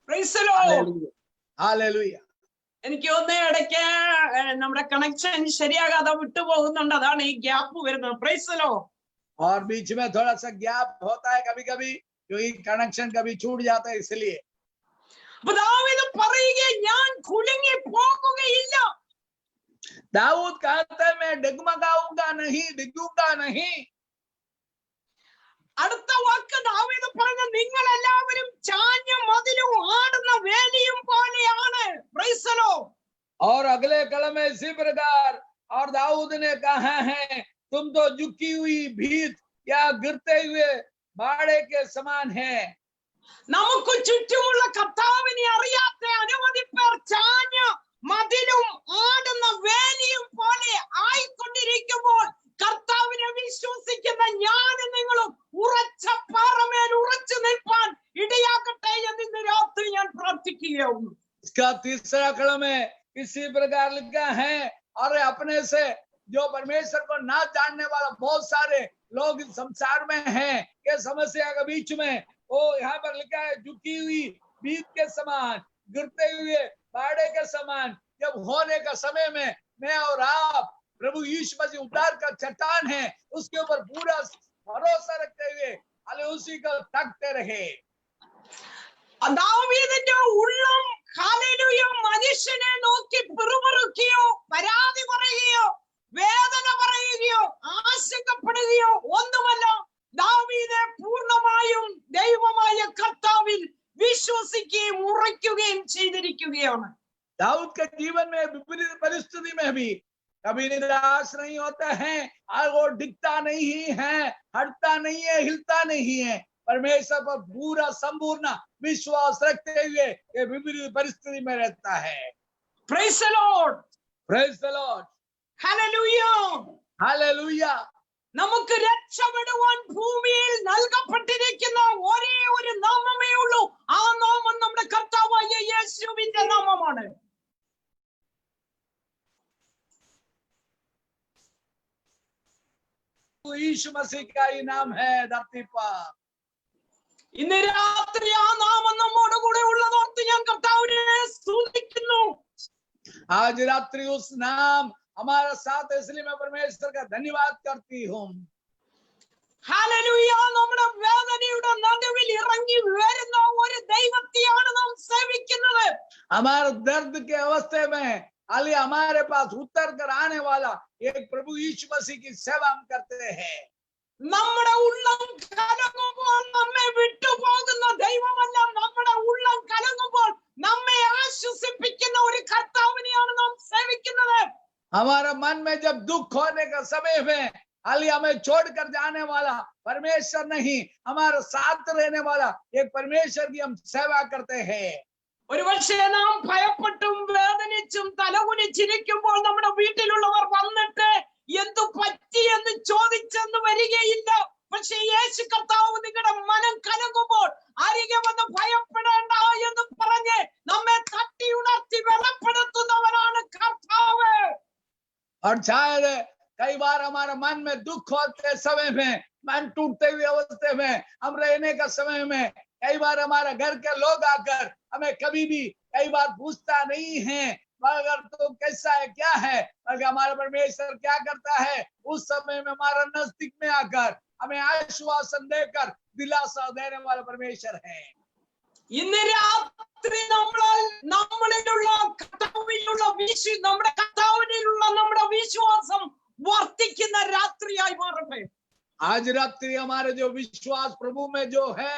Praise the Lord. हालेलुया। എനിക്ക് തോന്നുന്നു ഇടയ്ക്ക് നമ്മുടെ കണക്ഷൻ ശരിയാകാതെ വിട്ടുപോകുന്നുണ്ട്, അതാണ് ഈ ഗ്യാപ്പ് വരുന്നത്. Price the lord. और बीच में थोड़ा सा गैप होता है कभी कभी, क्योंकि कनेक्शन कभी छूट जाता है इसलिए। അപ്പൊ ദാവീദ് പറയുക, ഞാൻ കുലുങ്ങി പോകുകയില്ല. दाऊद कहता है मैं डगमगाऊंगा नहीं, डिगूंगा नहीं। അടുത്ത വാക്ക് ദാവീദ് പറഞ്ഞ, നിങ്ങൾ എല്ലാവരും ചാഞ്ഞ മതിലും ആടുന്ന വേലിയും പോലെയാണ്. Price the lord. और अगले कलम में इसी प्रकार और दाऊद ने कहा है, तुम तो झुकी हुई भीत या गिरते हुए बाड़े के समान है। നമുക്ക് ചുറ്റുമുള്ള കർത്താവിനെ അറിയാത്ത അനവധി പേർ ചാഞ്ഞ മതിലും ആടുന്ന വേലിയും പോലെ ആയിക്കൊണ്ടിരിക്കുമ്പോൾ കർത്താവിനെ വിശ്വസിക്കുന്ന ഞാനും നിങ്ങളും ഉറച്ച പാറമേൽ ഉറച്ചു നിൽപ്പാൻ ഇടയാക്കട്ടെ എന്ന് ഇന്ന് രാത്രി ഞാൻ പ്രാർത്ഥിക്കുകയാവുന്നു. इसका तीसरा कलम है इसी प्रकार लिखा है, और अपने से जो परमेश्वर को ना जानने वाला बहुत सारे लोग इस संसार में हैं, ये समस्या के बीच में वो यहाँ पर लिखा है, झुकी हुई भीत के समान, गिरते हुए बाड़े के समान जब होने का समय में मैं और आप प्रभु यीशु मसीह उद्धार का चट्टान है, उसके ऊपर पूरा भरोसा रखते हुए अले उसी को तकते रहे। ദാവീദിന്റെ ഉള്ളം ഹല്ലേലൂയ മനുഷ്യനെ നോക്കി പിറുപിറുക്കുകയോ പരാതി പറയുകയോ വേദന പറയുകയോ ആശങ്കപ്പെടുകയോ ഒന്നുമല്ല. ദാവീദ് പൂർണ്ണമായും ദൈവമായ കർത്താവിൽ വിശ്വസിക്കുകയും ഉറയ്ക്കുകയും ചെയ്തിരിക്കുകയാണ്. दाऊद के जीवन में विपरीत परिस्थिति में भी कभी निराश नहीं होता है, और वो डिगता नहीं है, हटता नहीं है, हिलता नहीं है, परमेश्वर पर पूरा संपूर्ण विश्वास रखते हुए ये विपरीत परिस्थिति में रहता है। Praise the Lord. Praise the Lord. Hallelujah. Hallelujah. നമുക്ക് രക്ഷപ്പെടുവാൻ ഭൂമിയിൽ നൽകപ്പെട്ടിരിക്കുന്ന ഒരേ ഒരു നാമമേ ഉള്ളൂ. ആ നാമം നമ്മുടെ കർത്താവായ യേശുവിന്റെ നാമമാണ്. यीशु मसीह का ही नाम है धरती पर। ഇന്ന് രാത്രി ആ നാമം നമ്മോട് കൂടെ ഉള്ളതോർത്ത് ഞാൻ കർത്താവിനെ സ്തുതിക്കുന്നു. आज रात्रि उस नाम हमारा साथ है, इसलिए मैं परमेश्वर का धन्यवाद करती हूँ। ഹല്ലേലൂയ. നമ്മുടെ വേദനയുടെ നടുവിൽ ഇറങ്ങി വരുന്ന ഒരു ദൈവത്തെയാണ് നാം സേവിക്കുന്നത്. हमारे दर्द के अवस्थे में हाली हमारे पास उतर कर आने वाला एक प्रभु यीशु मसीह की सेवा हम करते हैं। നമ്മുടെ ഉള്ളം കലങ്ങുമ്പോൾ നമ്മെ വിട്ടുപോകുന്ന ദൈവമല്ല, നമ്മുടെ ഉള്ളം കലങ്ങുമ്പോൾ നമ്മെ ആശ്വസിപ്പിക്കുന്ന ഒരു കർത്താവിനെയാണ് നാം സേവിക്കുന്നത്. हमारा मन में जब दुख होने का समय में हाली हमें छोड़कर जाने वाला परमेश्वर नहीं, हमारे साथ रहने वाला एक परमेश्वर की हम सेवा करते हैं। ഒരു പക്ഷേ നാം ഭയപ്പെട്ടും വേദനിച്ചും തലകുനിച്ചിരിക്കുമ്പോൾ നമ്മുടെ വീട്ടിലുള്ളവർ വന്നിട്ട് എന്തു പറ്റി എന്ന് ചോദിച്ചെന്ന് വരികയില്ല. പക്ഷെ യേശു കർത്താവ് നിങ്ങളുടെ മനം കലങ്ങുമ്പോൾ അരികെ വന്ന് ഭയപ്പെടേണ്ട എന്ന് പറഞ്ഞ് നമ്മെ തട്ടി ഉണർത്തി വെളപ്പെടുത്തുന്നവനാണ് കർത്താവ്. और शायद कई बार हमारा मन में दुख होते समय में, मन टूटते हुए अवस्थे में, हम रहने का समय में कई बार हमारा घर के लोग आकर हमें कभी भी कई बार पूछता नहीं है मगर तो कैसा है, क्या है, मगर हमारा परमेश्वर क्या करता है, उस समय में हमारा नजदीक में आकर हमें आश्वासन देकर दिलासा देने वाला परमेश्वर है। ഇന്ന് രാത്രി നമ്മളിലുള്ള കർത്താവിലുള്ള നമ്മുടെ കർത്താവിനുള്ള നമ്മുടെ വിശ്വാസം വർദ്ധിക്കുന്ന രാത്രിയായി മാറട്ടെ. आज रात्रि हमारे जो विश्वास प्रभु में जो है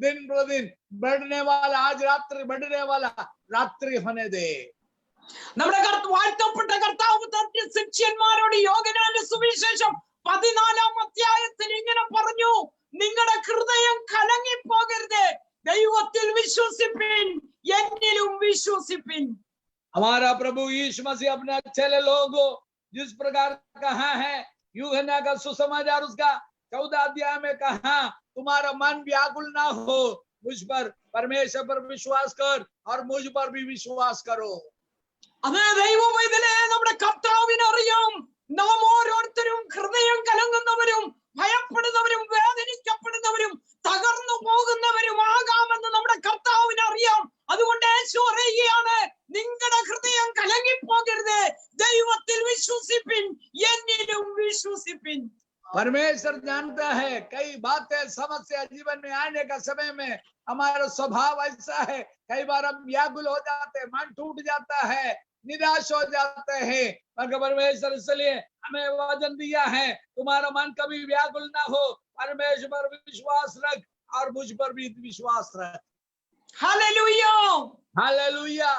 दिन प्रतिदिन बढ़ने वाला, आज रात्रि बढ़ने वाला रात्रि होने दे। നമ്മുടെ വാഴ്ത്തപ്പെട്ട കർത്താവ് തന്റെ ശിഷ്യന്മാരോട് യോഹന്നാന്റെ സുവിശേഷം 14-ാം അധ്യായത്തിൽ ഇങ്ങനെ പറഞ്ഞു, നിങ്ങളുടെ ഹൃദയം കലങ്ങിപ്പോകരുത്, ദൈവത്തിൽ വിശ്വസിപ്പിൻ, എന്നിലും വിശ്വസിപ്പിൻ. हमारा प्रभु यीशु मसीह अपने चेले लोगों जिस प्रकार कहा है, यूहन्ना का सुसमाचार उसका 14 अध्याय में कहा, तुम्हारा मन व्याकुल ना हो, मुझ पर परमेश्वर पर विश्वास कर और मुझ पर भी विश्वास करो। അതേ ദൈവമൈതലേ, നമ്മുടെ കർത്താവിനെ അറിയാം. നാം ഓരോരുത്തരും ഹൃദയം കലങ്ങുന്നവരും ഭയപ്പെടുന്നവരും വേദനിക്കപ്പെടുന്നവരും തകർന്നു പോകുന്നവരും ആകാമെന്ന് നമ്മുടെ കർത്താവിനെ അറിയാം. അതുകൊണ്ട് യേശു പറയുകയാണ്, നിങ്ങളുടെ ഹൃദയം കലങ്ങിപ്പോകരുത്, ദൈവത്തിൽ വിശ്വസിപ്പിൻ, എന്നിലും വിശ്വസിപ്പിൻ. परमेश्वर जानता है कई बातें समस्या जीवन में आने का समय में हमारा स्वभाव ऐसा है, कई बार हम व्याकुल हो जाते हैं, मन टूट जाता है, निराश हो जाते हैं, मगर परमेश्वर इसलिए हमें वचन दिया है, तुम्हारा मन कभी व्याकुल ना हो, परमेश्वर पर विश्वास रख और मुझ पर भी विश्वास रख। ഹല്ലേലൂയ. हालेलुया।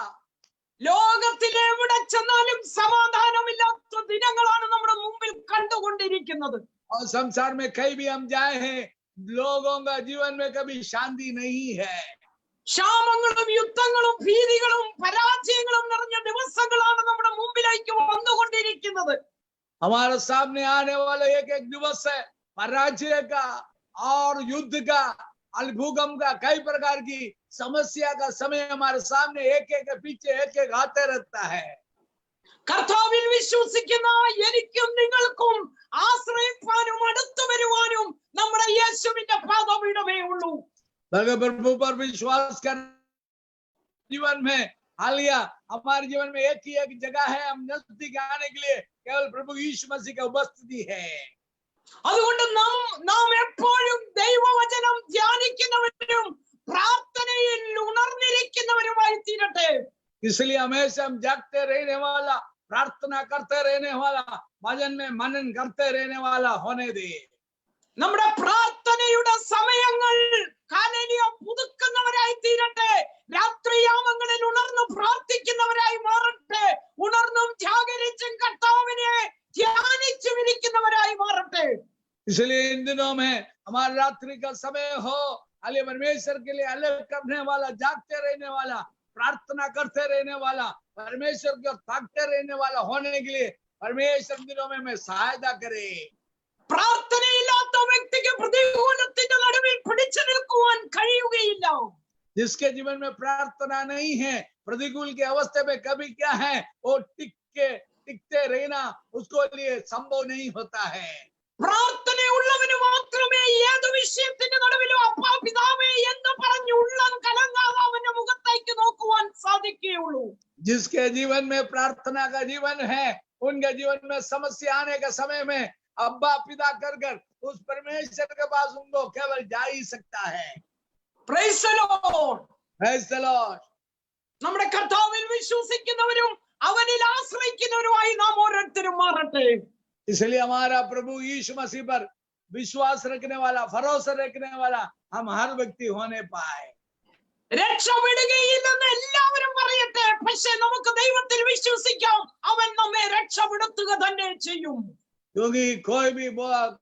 ലോകത്തിലെ എവിടെ ചെന്നാലും സമാധാനമില്ലാത്ത ദിനങ്ങളാണ് നമ്മുടെ മുമ്പിൽ കണ്ടുകൊണ്ടിരിക്കുന്നത്. और संसार में कहीं भी हम जाए हैं, लोगों का जीवन में कभी शांति नहीं है। ക്ഷാമങ്ങളും യുദ്ധങ്ങളും ഭീതികളും പരാജയങ്ങളും നിറഞ്ഞ ദിവസങ്ങളാണ് നമ്മുടെ മുമ്പിലേക്ക് വന്നുകൊണ്ടിരിക്കുന്നത്. हमारे सामने आने वाला एक एक दिवस है पराजय का और युद्ध का, भूकंप का, कई प्रकार की समस्या का समय हमारे सामने एक एक के पीछे एक एक आते रहता है। കർത്താവിൽ വിശ്വസിക്കുന്ന എനിക്കും നിങ്ങൾക്കും ആശ്രയിപ്പാനും അടുത്തു വരുവാനും നമ്മുടെ യേശുവിന്റെ പാദപീഠമേ ഉള്ളൂ. मगर प्रभु पर विश्वास कर जीवन में हालिया हमारे जीवन में एक ही एक जगह है, हम नजदीक आने के लिए केवल प्रभु यीशु मसीह की उपस्थिति है। അതുകൊണ്ട് നാം എപ്പോഴും ദൈവവചനം ധ്യാനിക്കുന്നവരും പ്രാർത്ഥനയിൽ ഉണർന്നിരിക്കുന്നവരുമായി തീരട്ടെ. इसलिए हमेशा हम जागते रहने वाला, प्रार्थना करते रहने वाला, भजन में मनन करते रहने वाला होने दे। നമ്മുടെ പ്രാർത്ഥനയുടെ സമയങ്ങൾ കാലനിയ പുതുക്കുന്നവരായി തീരട്ടെ. രാത്രിയാമങ്ങളിൽ ഉണർന്നു പ്രാർത്ഥിക്കുന്നവരായി മാറട്ടെ. ഉണർന്നും ജാഗരിച്ചും കർത്താവിനെ ധ്യാനിച്ചു ഇരിക്കുന്നവരായി മാറട്ടെ. इसलिए इन दिनों में हमारा रात्रि का समय हो, अली परमेश्वर के लिए अलग करने वाला, जागते रहने वाला, प्रार्थना करते रहने वाला, परमेश्वर की ओर ताकते रहने वाला होने के लिए परमेश्वर दिनों में हमें सहायता करे। പ്രാർത്ഥനയില്ലാത്ത വ്യക്തിക്ക് പ്രതികൂലത്തിന്റെ നടുവിൽ പിടിച്ചു നിൽക്കുവാൻ കഴിയുകയില്ല. जिसके जीवन में प्रार्थना नहीं है, प्रतिकूल के अवस्था में कभी क्या है, वो टिकते रहना उसको लिए संभव नहीं होता है। പ്രാർത്ഥന അങ്ങനെയുള്ളവന് മാത്രമേ ഏത് വിഷയത്തിന്റെ നടുവിലും അപ്പാ പിതാവേ എന്ന് പറഞ്ഞു ഉള്ളം കലങ്ങാതെ അവന്റെ മുഖത്തേക്ക് നോക്കുവാൻ സാധിക്കുകയുള്ളൂ. जिसके जीवन में प्रार्थना का जीवन है, उनके जीवन में समस्या आने के समय में अब्बा पिता कर कर उस परमेश्वर के पास उनको केवल जा ही सकता है. Praise the Lord. Praise the Lord. നമ്മുടെ കർത്താവിൽ വിശ്വസിക്കുന്നവരും അവനിൽ ആശ്രയിക്കുന്നവരുമായി നാം ഓരോരുത്തരും മാറട്ടെ. इसलिए हमारा प्रभु यीशु मसीह पर विश्वास रखने वाला, भरोसा रखने वाला हम हर व्यक्ति होने पाए. രക്ഷപ്പെടുകയില്ലെന്ന് എല്ലാവരും പറയട്ടെ, പക്ഷെ നമുക്ക് ദൈവത്തിൽ വിശ്വസിക്കാം, അവൻ നമ്മെ രക്ഷപ്പെടുത്തുക തന്നെ ചെയ്യും. क्योंकि कोई भी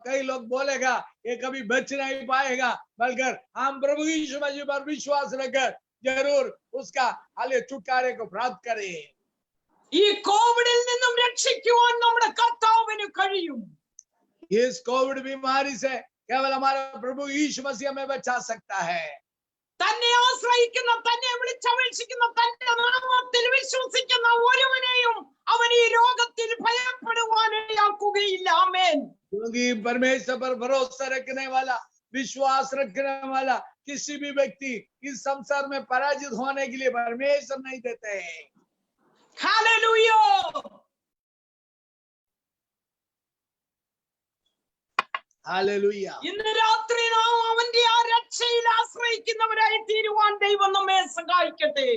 कई लोग बोलेगा ये कभी बच नहीं पाएगा, बल्कि हम प्रभु यीशु मसीह पर विश्वास रखकर जरूर उसका हाले छुटकारे को प्राप्त करें. ഈ കോവിഡിൽ നിന്നും രക്ഷിക്കുവാൻ നമ്മുടെ കർത്താവിന് കഴിയും. इस कोविड बीमारी से केवल हमारा प्रभु यीशु मसीह हमें बचा सकता है. തന്നെ ആശ്രയിക്കുന്ന, തന്നെ വിളിച്ചപേക്ഷിക്കുന്ന, തന്റെ നാമത്തിൽ വിശ്വസിക്കുന്ന ഒരുവനെയും അവൻ ഈ രോഗത്തിൽ ഭയപ്പെടുവാനിടയാക്കുകയില്ല. ആമേൻ. क्योंकि परमेश्वर पर भरोसा रखने वाला, विश्वास रखने वाला किसी भी व्यक्ति इस संसार में पराजित होने के लिए परमेश्वर नहीं देते हैं. ഹല്ലേലൂയ. हालेलुया. ഇന്ന് രാത്രി നാം അവന്റെ ആ രക്ഷയിൽ ആശ്രയിക്കുന്നവരായി തീരുവാൻ ദൈവം നമ്മെ സഹായിക്കട്ടെ.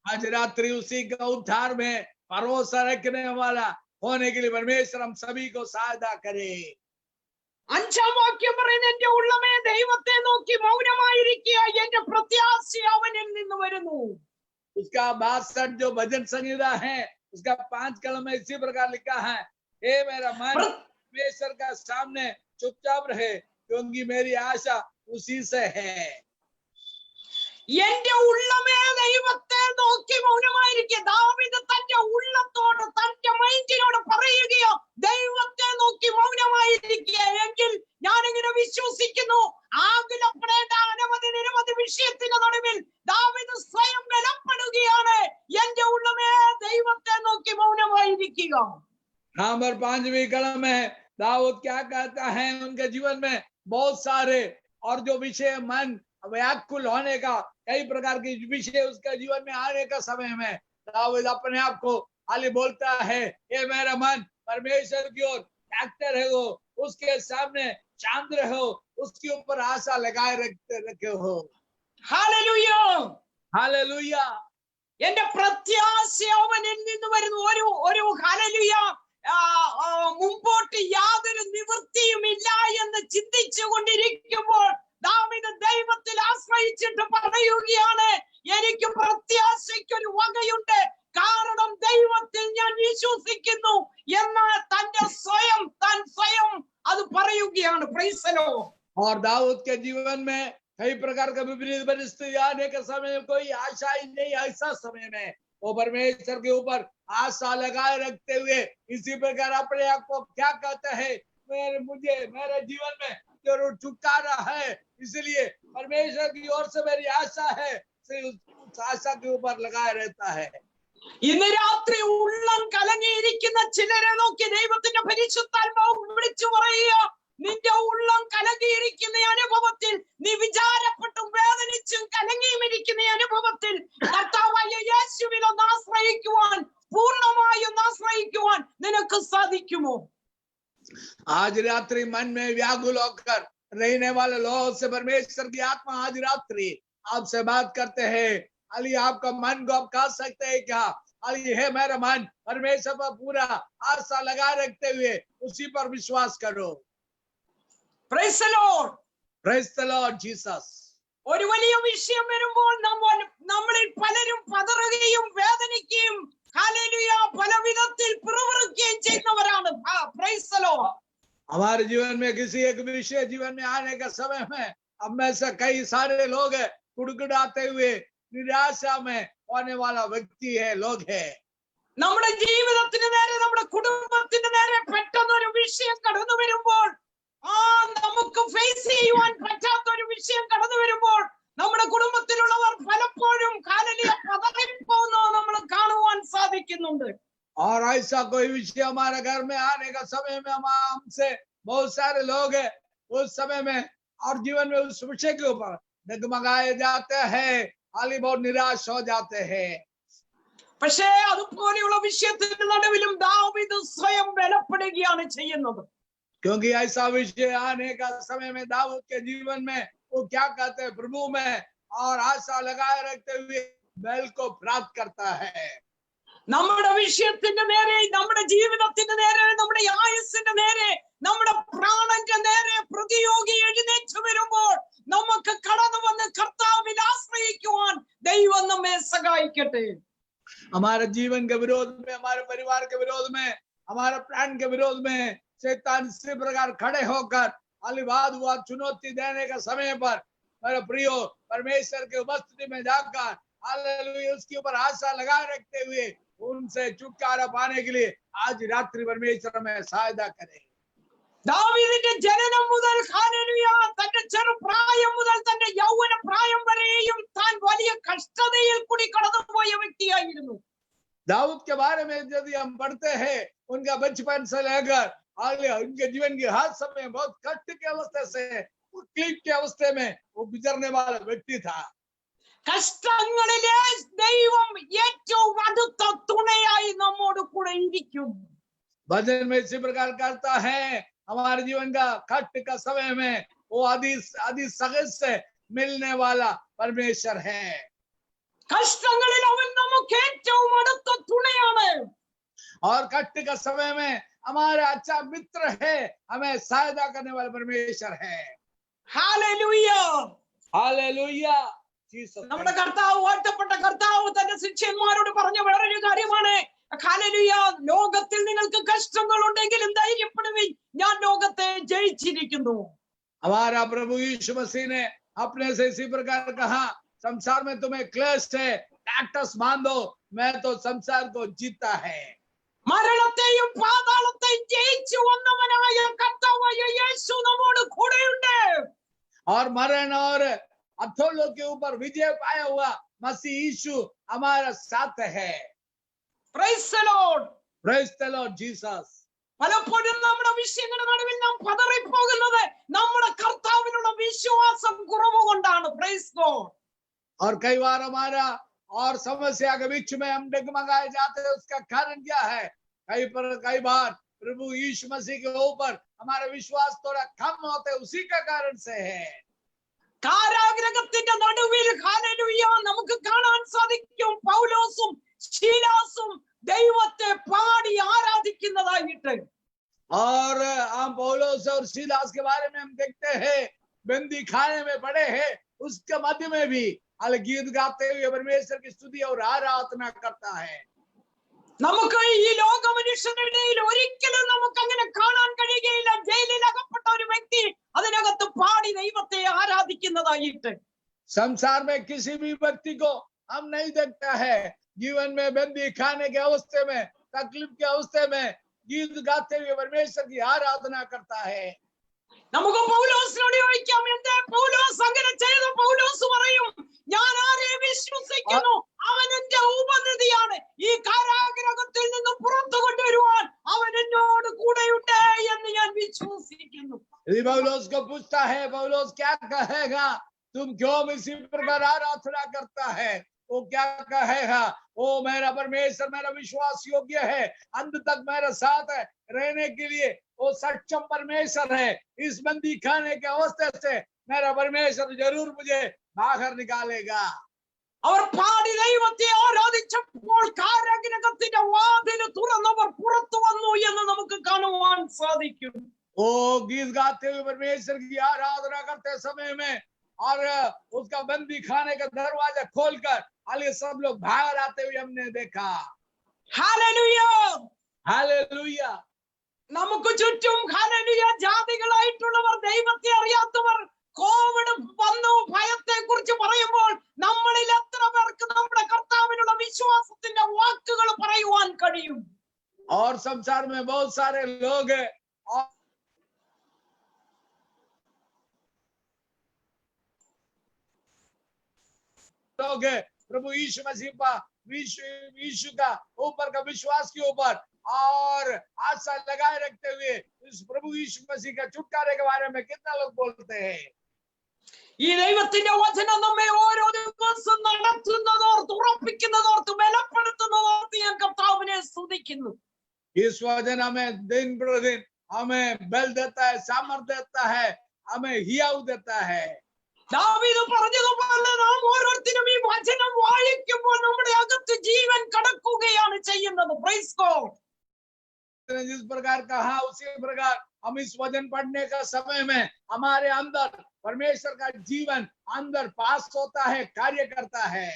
आज रात्रि उसी का उद्धार में भरोसा रखने वाला होने के लिए परमेश्वर हम सभी को सहायता करे. 5-ാം വാക്യം പറയുന്നത്, എന്റെ ഉള്ളമേ ദൈവത്തെ നോക്കി മൗനമായിരിക്കുക, എന്റെ പ്രത്യാശ അവനിൽ നിന്ന് വരുന്നു. उसका 62 जो भजन संहिता है, उसका 5 कलम में इसी प्रकार लिखा है, हे मेरा मन परमेश्वर का सामने चुपचाप रहे, क्योंकि मेरी आशा उसी से है. എന്റെ ഉള്ളമേ ദൈവത്തെ നോക്കി മൗനമായിരിക്കുക. ദാവീദ് തന്റെ ഉള്ളത്തോട്, തന്റെ മൈൻഡിനോട് പറയുകയോ ദൈവത്തെ നോക്കി മൗനമായിരിക്കുക. എങ്കിൽ ഞാനിങ്ങനെ വിശ്വസിക്കുന്നു, ആകുലപ്പെടേണ്ട നിരവധി വിഷയത്തിന്റെ നടുവിൽ ദാവീദ് സ്വയം ബലപ്പെടുകയാണ്. എന്റെ ഉള്ളമേ ദൈവത്തെ നോക്കി മൗനമായിരിക്കുക. नंबर 5वीं कलम में दाऊद क्या कहता है, उनके जीवन में बहुत सारे और जो विषय मन व्याकुल होने का, कई प्रकार के विषय उसके जीवन में आने का समय में दाऊद अपने आप को खाली बोलता है, ये मेरा मन परमेश्वर की ओर ताकते रहो, उसके सामने शांत रहो, उसके ऊपर आशा लगाए रखे हो. ഹല്ലേലൂയ. हालेलुया. എന്റെ പ്രത്യാശ അവനിൽ നിന്ന് വരുന്നു. ഒരു ഹല്ലേലൂയ. മുമ്പോട്ട് യാതൊരു നിവൃത്തിയും ഇല്ല എന്ന് ചിന്തിച്ചു കൊണ്ടിരിക്കുമ്പോൾ ദാവീദ് ദൈവത്തിൽ ആശ്രയിച്ചിട്ട് പറയുകയാണ്, എനിക്ക് പ്രത്യാശയ്ക്കൊരു വകയുണ്ട്, കാരണം ദൈവത്തിൽ ഞാൻ വിശ്വസിക്കുന്നു എന്ന് താൻ സ്വയം അത് പറയുകയാണ്. Price the lord. और दाऊद के जीवन में कई प्रकार का विपरीत परिस्थिति आने के समय में कोई आशा ही नहीं, ऐसा समय में वो परमेश्वर के ऊपर आशा लगाए रखते हुए इसी प्रकार अपने आप को क्या कहते हैं, मेरे जीवन में जरूर छुटकारा है, इसलिए परमेश्वर की ओर से मेरी आशा है, उस आशा के ऊपर लगाए रहता है. ഇന്ന് രാത്രി ഉള്ളം കലങ്ങിയിരിക്കുന്ന ചിലരെ നോക്കി ദൈവത്തിന്റെ പരിശുദ്ധാത്മാവ് വിളിച്ചു പറയുക, നിന്റെ ഉള്ളം കലങ്ങിയിരിക്കുന്ന അനുഭവത്തിൽ, നീ വിചാരപ്പെട്ടും വേദനിച്ചും കലങ്ങിയും ഇരിക്കുന്ന അനുഭവത്തിൽ കർത്താവായ യേശുവിൽ ഒന്ന് ആശ്രയിക്കുവാൻ, പൂർണ്ണമായും ആശ്രയിക്കുവാൻ നിനക്ക് സാധിക്കുമോ? आज रात्रि मन में व्याकुल होकर रहने वाले लोगों से परमेश्वर की आत्मा आज रात्रि आपसे बात करते हैं. अली आपका मन को आप कह सकते हैं क्या? अली है मेरा मन परमेश्वर पर पूरा आशा लगा रखते हुए उसी पर विश्वास करो. Praise the Lord. Praise the Lord Jesus. ഒരു വലിയ വിഷയം വരുമ്പോൾ നമ്മളിൽ പലരും പതറുകയും വേദനിക്കുകയും ഹല്ലേലൂയ പല വിധത്തിൽ പിറുപിറുക്കുകയും ചെയ്യുന്നവരാണ്. Praise the Lord. हमारे जीवन में किसी एक विषय जीवन में आने का समय में अब में से कई सारे लोग है कुड़कुड़ाते हुए निराशा में होने वाला व्यक्ति है, लोग है. നമ്മുടെ ജീവിതത്തിന് നേരെ, നമ്മുടെ കുടുംബത്തിന് നേരെ പെട്ടെന്ന് ഒരു വിഷയം കടന്നു വരുമ്പോൾ, നമുക്ക് ഫേസ് ചെയ്യുവാൻ പറ്റാത്ത ഒരു വിഷയം കടന്നു വരുമ്പോൾ നമ്മുടെ കുടുംബത്തിലുള്ളവർ പലപ്പോഴും കാലലിയ പതറിപ്പോകുന്നത് നമ്മൾ കാണുവാൻ സാധിക്കുന്നുണ്ട്. और ऐसा कोई विषय हमारे घर में आने का समय में हमसे बहुत सारे लोग उस समय में और जीवन में उस विषय के ऊपर डगमगाए जाते हैं, हाली बहुत निराश हो जाते हैं। പക്ഷേ അതുപോലെയുള്ള വിഷയത്തിന്റെ നടുവിലും ദാവീദ് സ്വയം ബലപ്പെടുകയാണ് ചെയ്യുന്നത്. क्योंकि ऐसा विषय आने का समय में दाऊद के जीवन में वो क्या कहते हैं, प्रभु में और आशा लगाए रखते हुए बैल को प्राप्त करता है। നമ്മുടെ വിഷയത്തിന്റെ നേരെ, നമ്മുടെ ജീവിതത്തിന്റെ നേരെ, നമ്മുടെ ആയുസ്സിന്റെ നേരെ, നമ്മുടെ പ്രാണന്റെ നേരെ പ്രതിയോഗി എഴുന്നേറ്റ് വരുമ്പോൾ നമുക്ക് കടന്നു വന്ന് കർത്താവിൽ ആശ്രയിക്കുവാൻ ദൈവം നമ്മെ സഹായിക്കട്ടെ. हमारे जीवन के विरोध में, हमारे परिवार के विरोध में, हमारे प्राण के विरोध में शैतान इसी प्रकार खड़े होकर अलिवाद हुआ चुनौती देने का समय पर मेरे प्रियो परमेश्वर के उपस्थिति में जाकर हालेलुया उसके ऊपर आशा लगाए रखते हुए उनसे छुटकारा पाने के लिए आज रात्रि परमेश्वर में सहायता करे। ദാവീദിന്റെ ജനനം മുതൽ ഹല്ലേലൂയ തന്റെ ചെറുപ്രായം മുതൽ തന്റെ യൗവന പ്രായം വരെയും താൻ വലിയ കഷ്ടതയിൽ കൂടി കടന്നുപോയ വ്യക്തിയായിരുന്നു. दाऊद के बारे में यदि हम पढ़ते हैं, उनका बचपन से लेकर उनके जीवन की हर समय बहुत कष्ट की अवस्था से, तकलीफ की अवस्था में वो गुजरने वाला व्यक्ति था। കഷ്ടങ്ങളിലെ ദൈവം ഏറ്റവും അടുത്ത തുണയായി നമ്മോട് കൂടെ ഇരിക്കും. भजन में इसी प्रकार करता है, हमारे जीवन का कष्ट का समय में वो आदि सगत से मिलने वाला परमेश्वर है। കഷ്ടങ്ങളിൽ അവൻ നമുക്ക് ഏറ്റവും അടുത്ത തുണയാണ്. और कष्ट का समय में हमारा अच्छा मित्र है, हमें सहायता करने वाला परमेश्वर है। ഹല്ലേലൂയ. हालेलुया। നമ്മുടെ കർത്താവ്, വാഴ്ത്തപ്പെട്ട കർത്താവ് തന്റെ ശിഷ്യന്മാരോട് പറഞ്ഞ വേറൊരു കാര്യമാണ്, ഹല്ലേലൂയ, ലോകത്തിൽ നിങ്ങൾക്ക് കഷ്ടങ്ങൾ ഉണ്ടെങ്കിലും ധൈര്യപ്പെടുവിൻ, ഞാൻ ലോകത്തെ ജയിച്ചിരിക്കുന്നു. हमारा प्रभु यीशु मसीह ने अपने से इसी प्रकार कहा, संसार में तुम्हें क्लेश है, टाटस मान दो, मैं तो संसार को जीता है। മരണത്തെയും പാതാളത്തെയും ജയിച്ചു വന്നവനായ കർത്താവായ യേശു നമ്മോട് കൂടെയുണ്ട്. और मरण और अथोलों के ऊपर विजय पाया हुआ मसीह यीशु हमारा साथ है। Price the Lord. Praise the Lord Jesus. പലപ്പോഴും നമ്മുടെ വിഷയങ്ങളുടെ നടുവിൽ നാം പതറിപ്പോകുന്നത് നമ്മുടെ കർത്താവിനുള്ള വിശ്വാസം കുറവ് കൊണ്ടാണ്. Praise God. और कई बार हमारा और समस्या के बीच में हम डगमगाए जाते हैं, उसका कारण क्या है? कई बार प्रभु यीशु मसीह के ऊपर हमारा विश्वास थोड़ा कम होता है, उसी का कारण से है। കാരാഗ്രഹത്തിന്റെ നടുവിൽ ഹല്ലേലൂയ നമുക്ക് കാണാൻ സാധിക്കും പൗലോസും ശീലാസും ദൈവത്തെ പാടി ആരാധിക്കുന്നതായിട്ട്. और हम पौलुस और सीलास के बारे में हम देखते हैं, बंदी खाने में पड़े हैं, उसके मध्य में भी गीत गाते हुए परमेश्वर की स्तुति और आराधना करता है। നമുക്ക് ഈ ലോക മനുഷ്യനിടയിൽ ഒരിക്കലും നമുക്ക് അങ്ങനെ കാണാൻ കഴിയുകയില്ല ജയിലിൽ അകപ്പെട്ട ഒരു വ്യക്തി അതിനകത്ത് പാടി ദൈവത്തെ ആരാധിക്കുന്നതായിട്ട്. संसार में किसी भी व्यक्ति को हम नहीं देखता है जीवन में बंदी खाने के अवस्था में, तकलीफ के अवस्था में गीत गाते हुए परमेश्वर की आराधना करता है। നമുക്ക് പൗലോസിനോട് ചോദിക്കാം, എന്താ പൗലോസ് അങ്ങനെ ചെയ്ത? പൗലോസ് പറയും, ഞാൻ ആരെ വിശ്വസിക്കുന്നു അവൻ എന്റെ ഉപനിധിയാണ്, ഈ കാരാഗ്രഹത്തിൽ നിന്ന് പുറത്തു കൊണ്ടുവരുവാൻ അവൻ എന്നോട് കൂടെയുണ്ട് എന്ന് ഞാൻ വിശ്വസിക്കുന്നു. यदि पौलुस को पूछता है, पौलुस क्या कहेगा, तुम क्यों इसी प्रकार आराधना करता है? वो क्या कहेगा, ओ मेरा परमेश्वर मेरा विश्वास योग्य है, अंत तक मेरे साथ है रहने के लिए वो सक्षम परमेश्वर है। इस बंदी खाने के अवस्था से मेरा परमेश्वर जरूर मुझे बाहर निकालेगा। അവർ പാടി ദൈവത്തെ ആരാധിച്ചപ്പോൾ കാരാഗ്രഹത്തിന്റെ വാതിൽ തുറന്നവർ പുറത്തു വന്നു എന്ന് നമുക്ക് കാണുവാൻ സാധിക്കും. वो गीत गाते हुए परमेश्वर की आराधना करते समय में और उसका बंदी खाने का दरवाजा खोलकर आलिए सब लोग बाहर आते हुए हमने देखा। ഹല്ലേലൂയ. हालेलुया। നമുക്ക് ചുറ്റും ഹല്ലേലൂയ ജാതികളായിട്ടുള്ളവർ, ദൈവത്തെ അറിയാത്തവർ കോവിഡ് വന്നു ഭയത്തെ കുറിച്ച് പറയുമ്പോൾ നമ്മളിൽ എത്ര പേർക്ക് നമ്മുടെ കർത്താവിനുള്ള വിശ്വാസത്തിന്റെ വാക്കുകൾ പറയുവാൻ കഴിയും? और संसार में बहुत सारे लोग प्रभु यीशु मसीह का यीशु का ऊपर का विश्वास के ऊपर और आशा लगाए रखते हुए इस प्रभु यीशु मसीह के छुटकारे के बारे में कितना लोग बोलते हैं? ഈ ദൈവത്തിന്റെ വചനം നമ്മെ ഓരോ ദിവസം നടത്തുന്നതോർത്ത് ഉറപ്പിക്കുന്നതോർത്ത് ബലപ്പെടുത്തുന്നതോർത്ത് ഞാൻ കർത്താവിനെ സ്തുതിക്കുന്നു. इस वचन हमें दिन प्रतिदिन हमें बल देता है, सामर्थ्य देता है, हमें हियाव देता है। ദാവീദ് പറഞ്ഞതുപോലെ നാം ഓരോരുത്തരും ഈ വചനം വായിക്കുമ്പോൾ നമ്മുടെ അകത്ത് ജീവൻ കടക്കുകയാണ് ചെയ്യുന്നത്. Praise God. जिस प्रकार कहा उसी प्रकार हम इस वचन पढ़ने का समय में हमारे अंदर परमेश्वर का जीवन अंदर पास होता है, कार्य करता है।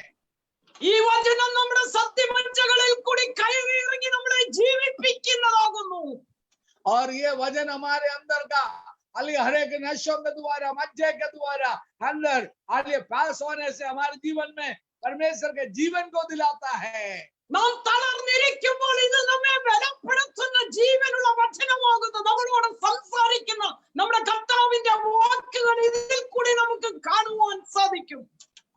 ഈ വചനം നമ്മുടെ സത്യമഞ്ചകളിൽ കൂടി കയറിയിറങ്ങി നമ്മളെ ജീവിപ്പിക്കുന്നതാകുന്നു. और ये वचन हमारे अंदर का हर एक नशों के द्वारा, मज्जे के द्वारा अंदर आगे पास होने से हमारे जीवन में परमेश्वर के जीवन को दिलाता है। നാം തളർന്നിരിക്കുമ്പോൾ ഇത് നമ്മെ ബലപ്പെടുത്തുന്ന ജീവനുള്ള വചനമാകുന്നു. നമ്മളോട് സംസാരിക്കുന്ന നമ്മുടെ കർത്താവിന്റെ വാക്കുകൾ ഇതിൽ കൂടി നമുക്ക് കാണുവാൻ സാധിക്കും.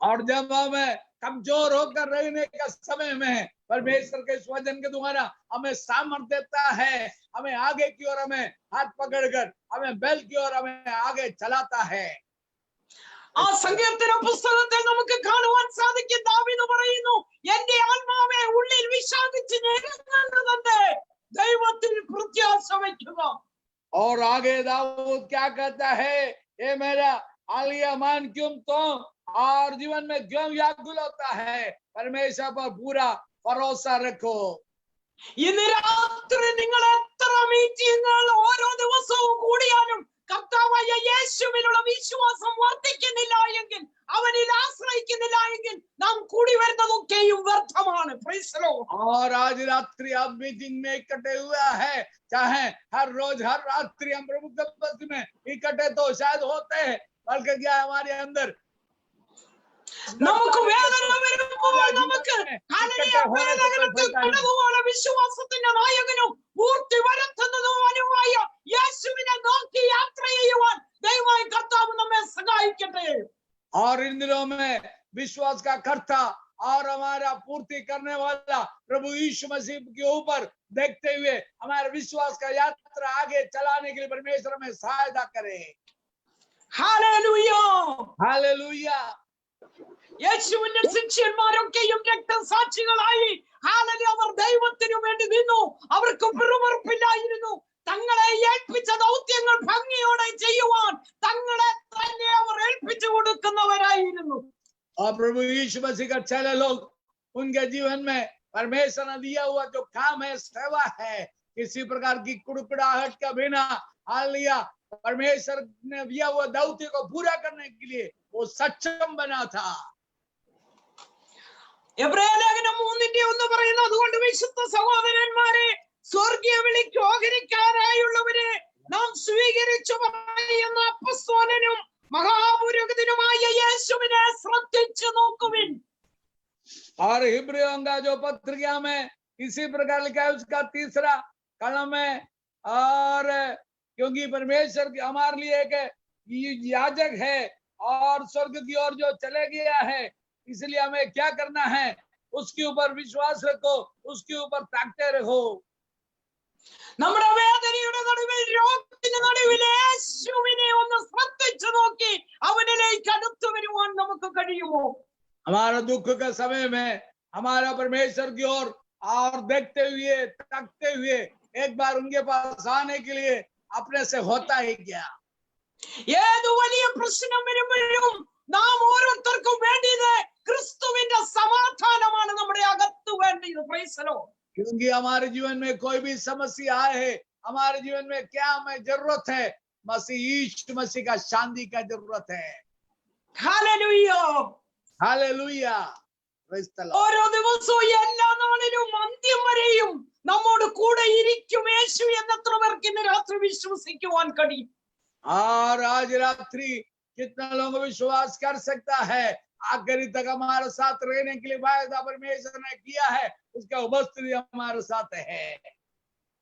और जब हमें कमजोर होकर रहने का समय में परमेश्वर के इस वचन के द्वारा हमें सामर्थ्य देता है, हमें आगे की ओर हमें हाथ पकड़कर हमें बल की ओर हमें आगे चलाता है। ആ സങ്കീർത്തന പുസ്തകത്തിൽ നമുക്ക് കാണുവാൻ സാധിക്കും. ദാവീദ് പറയുന്നു, എന്റെ ആത്മാവെ ഉള്ളിൽ വിഷാദിച്ച് ഞെരുങ്ങുന്നതെന്ത്? ദൈവത്തിൽ പ്രത്യാശ വയ്ക്കുക. और आगे दाऊद क्या कहता है? ये मेरा आलिया मान क्यों तो और जीवन में क्यों व्याकुल होता है? परमेश्वर पर पूरा भरोसा रखो। ഇന്ന് രാത്രി നിങ്ങൾ എത്ര മീറ്റിങ്ങുകൾ ഓരോ ദിവസവും കൂടിയാലും കർത്താവായ യേശുവിനുള്ള വിശ്വാസം വർദ്ധിക്കുന്നില്ല എങ്കിൽ, അവനിൽ ആശ്രയിക്കുന്നില്ല എങ്കിൽ നാം കൂടി വരുന്നതൊക്കെയും വ്യർത്ഥമാണ്. Praise the lord. और आज रात्रि आप मीटिंग में इकट्ठे हुआ है, चाहे हर रोज हर रात्रि हम प्रभु के पद में इकट्ठे तो शायद होते हैं, बल्कि क्या हमारे अंदर നമുക്ക് വേദന വരുമ്പോൾ നമുക്ക് വേദനത്തിൽ കടന്നുപോലെ വിശ്വാസത്തിന്റെ നായകനും പൂർത്തി വരുത്തുന്നതുമായ യേശുവിനെ നോക്കി യാത്ര ചെയ്യുവാൻ ദൈവമായി കർത്താവ് നമ്മെ സഹായിക്കട്ടെ. और इन दिनों में विश्वास का कर्ता और हमारा पूर्ति करने वाला प्रभु यीशु मसीह के ऊपर देखते हुए हमारे विश्वास का यात्रा आगे चलाने के लिए परमेश्वर हमें सहायता करे। ഹല്ലേലൂയ. हालेलुया। യേശുവിന്റെ ശിഷ്യന്മാരൊക്കെയും രക്തസാക്ഷികളായി. ഹല്ലേലൂയ. അവർ ദൈവത്തിനു വേണ്ടി നിന്നു. അവർക്ക് പിറുപിറുപ്പില്ലായിരുന്നു. തങ്ങളെ ഏൽപ്പിച്ച ദൗത്യങ്ങൾ ഭംഗിയോടെ ചെയ്യുവാൻ തങ്ങളെ തന്നെ അവർ ഏൽപ്പിച്ചു കൊടുക്കുന്നവരായിരുന്നു. और प्रभु यीशु मसीह का चले लोग उनके जीवन में परमेश्वर ने दिया हुआ जो काम है, सेवा है, किसी प्रकार की कुड़कुड़ाहट का बिना हालेलुया परमेश्वर ने दिया हुआ दौत्य को पूरा करने के लिए वो सक्षम बना था। എബ്രായലേഖനം 3:1 പറയുന്നു, അതുകൊണ്ട് വിശുദ്ധ സഹോദരന്മാരെ, സ്വർഗീയ വിളിക്ക് ഓഹരിക്കാരായുള്ളവരെ, നാം സ്വീകരിച്ചു പറയുന്ന അപ്പസ്തോലനും മഹാപുരോഹിതനുമായ യേശുവിനെ ശ്രദ്ധിച്ചു നോക്കുവിൻ. और हिब्रियों का जो पत्रिका में इसी प्रकार लिखा है, उसका तीसरा कलम है। और क्योंकि परमेश्वर हमारे लिए एक याजक है और स्वर्ग की ओर जो चले गया है, इसलिए हमें क्या करना है? उसके ऊपर विश्वास रखो, उसके ऊपर ताकते रहो। നമ്മുടെ വേദനയുടെ നടുവിൽ, രോഗത്തിന്റെ നടുവിൽ യേശുവിനെ ഒന്ന് ശ്രദ്ധിച്ചു നോക്കി അവനിലേക്ക് അടുത്തു വരുവാൻ നമുക്ക് കഴിയുമോ? हमारा दुख का समय में हमारा परमेश्वर की ओर और देखते हुए ताकते हुए एक बार उनके पास आने के लिए अपने से होता है क्या? ഏതു വലിയ പ്രശ്നം വരുമ്പോഴും നാം ഓരോരുത്തർക്കും വേണ്ടിയത് ക്രിസ്തുവിന്റെ സമാധാനമാണ് നമ്മുടെ അകത്ത് വേണ്ടത്. Price the Lord. क्योंकि हमारे जीवन में कोई भी समस्या आए, हमारे जीवन में क्या हमें जरूरत है? मसीह यीशु मसीह का शांति का जरूरत है। Hallelujah. Hallelujah. Praise the Lord. ഓരോ ദിവസവും എല്ലാ നാളിലും അന്ത്യം വരെയും നമ്മോട് കൂടെ ഇരിക്കും യേശു എന്നത്ര പേർക്ക് ഇന്ന് രാത്രി വിശ്വസിക്കുവാൻ കഴിയും? और आज रात्रि कितना लोग विश्वास कर सकता है? आखिरी तक हमारे साथ रहने के लिए वायदा परमेश्वर ने किया है, उसका उपस्थिति हमारे साथ है।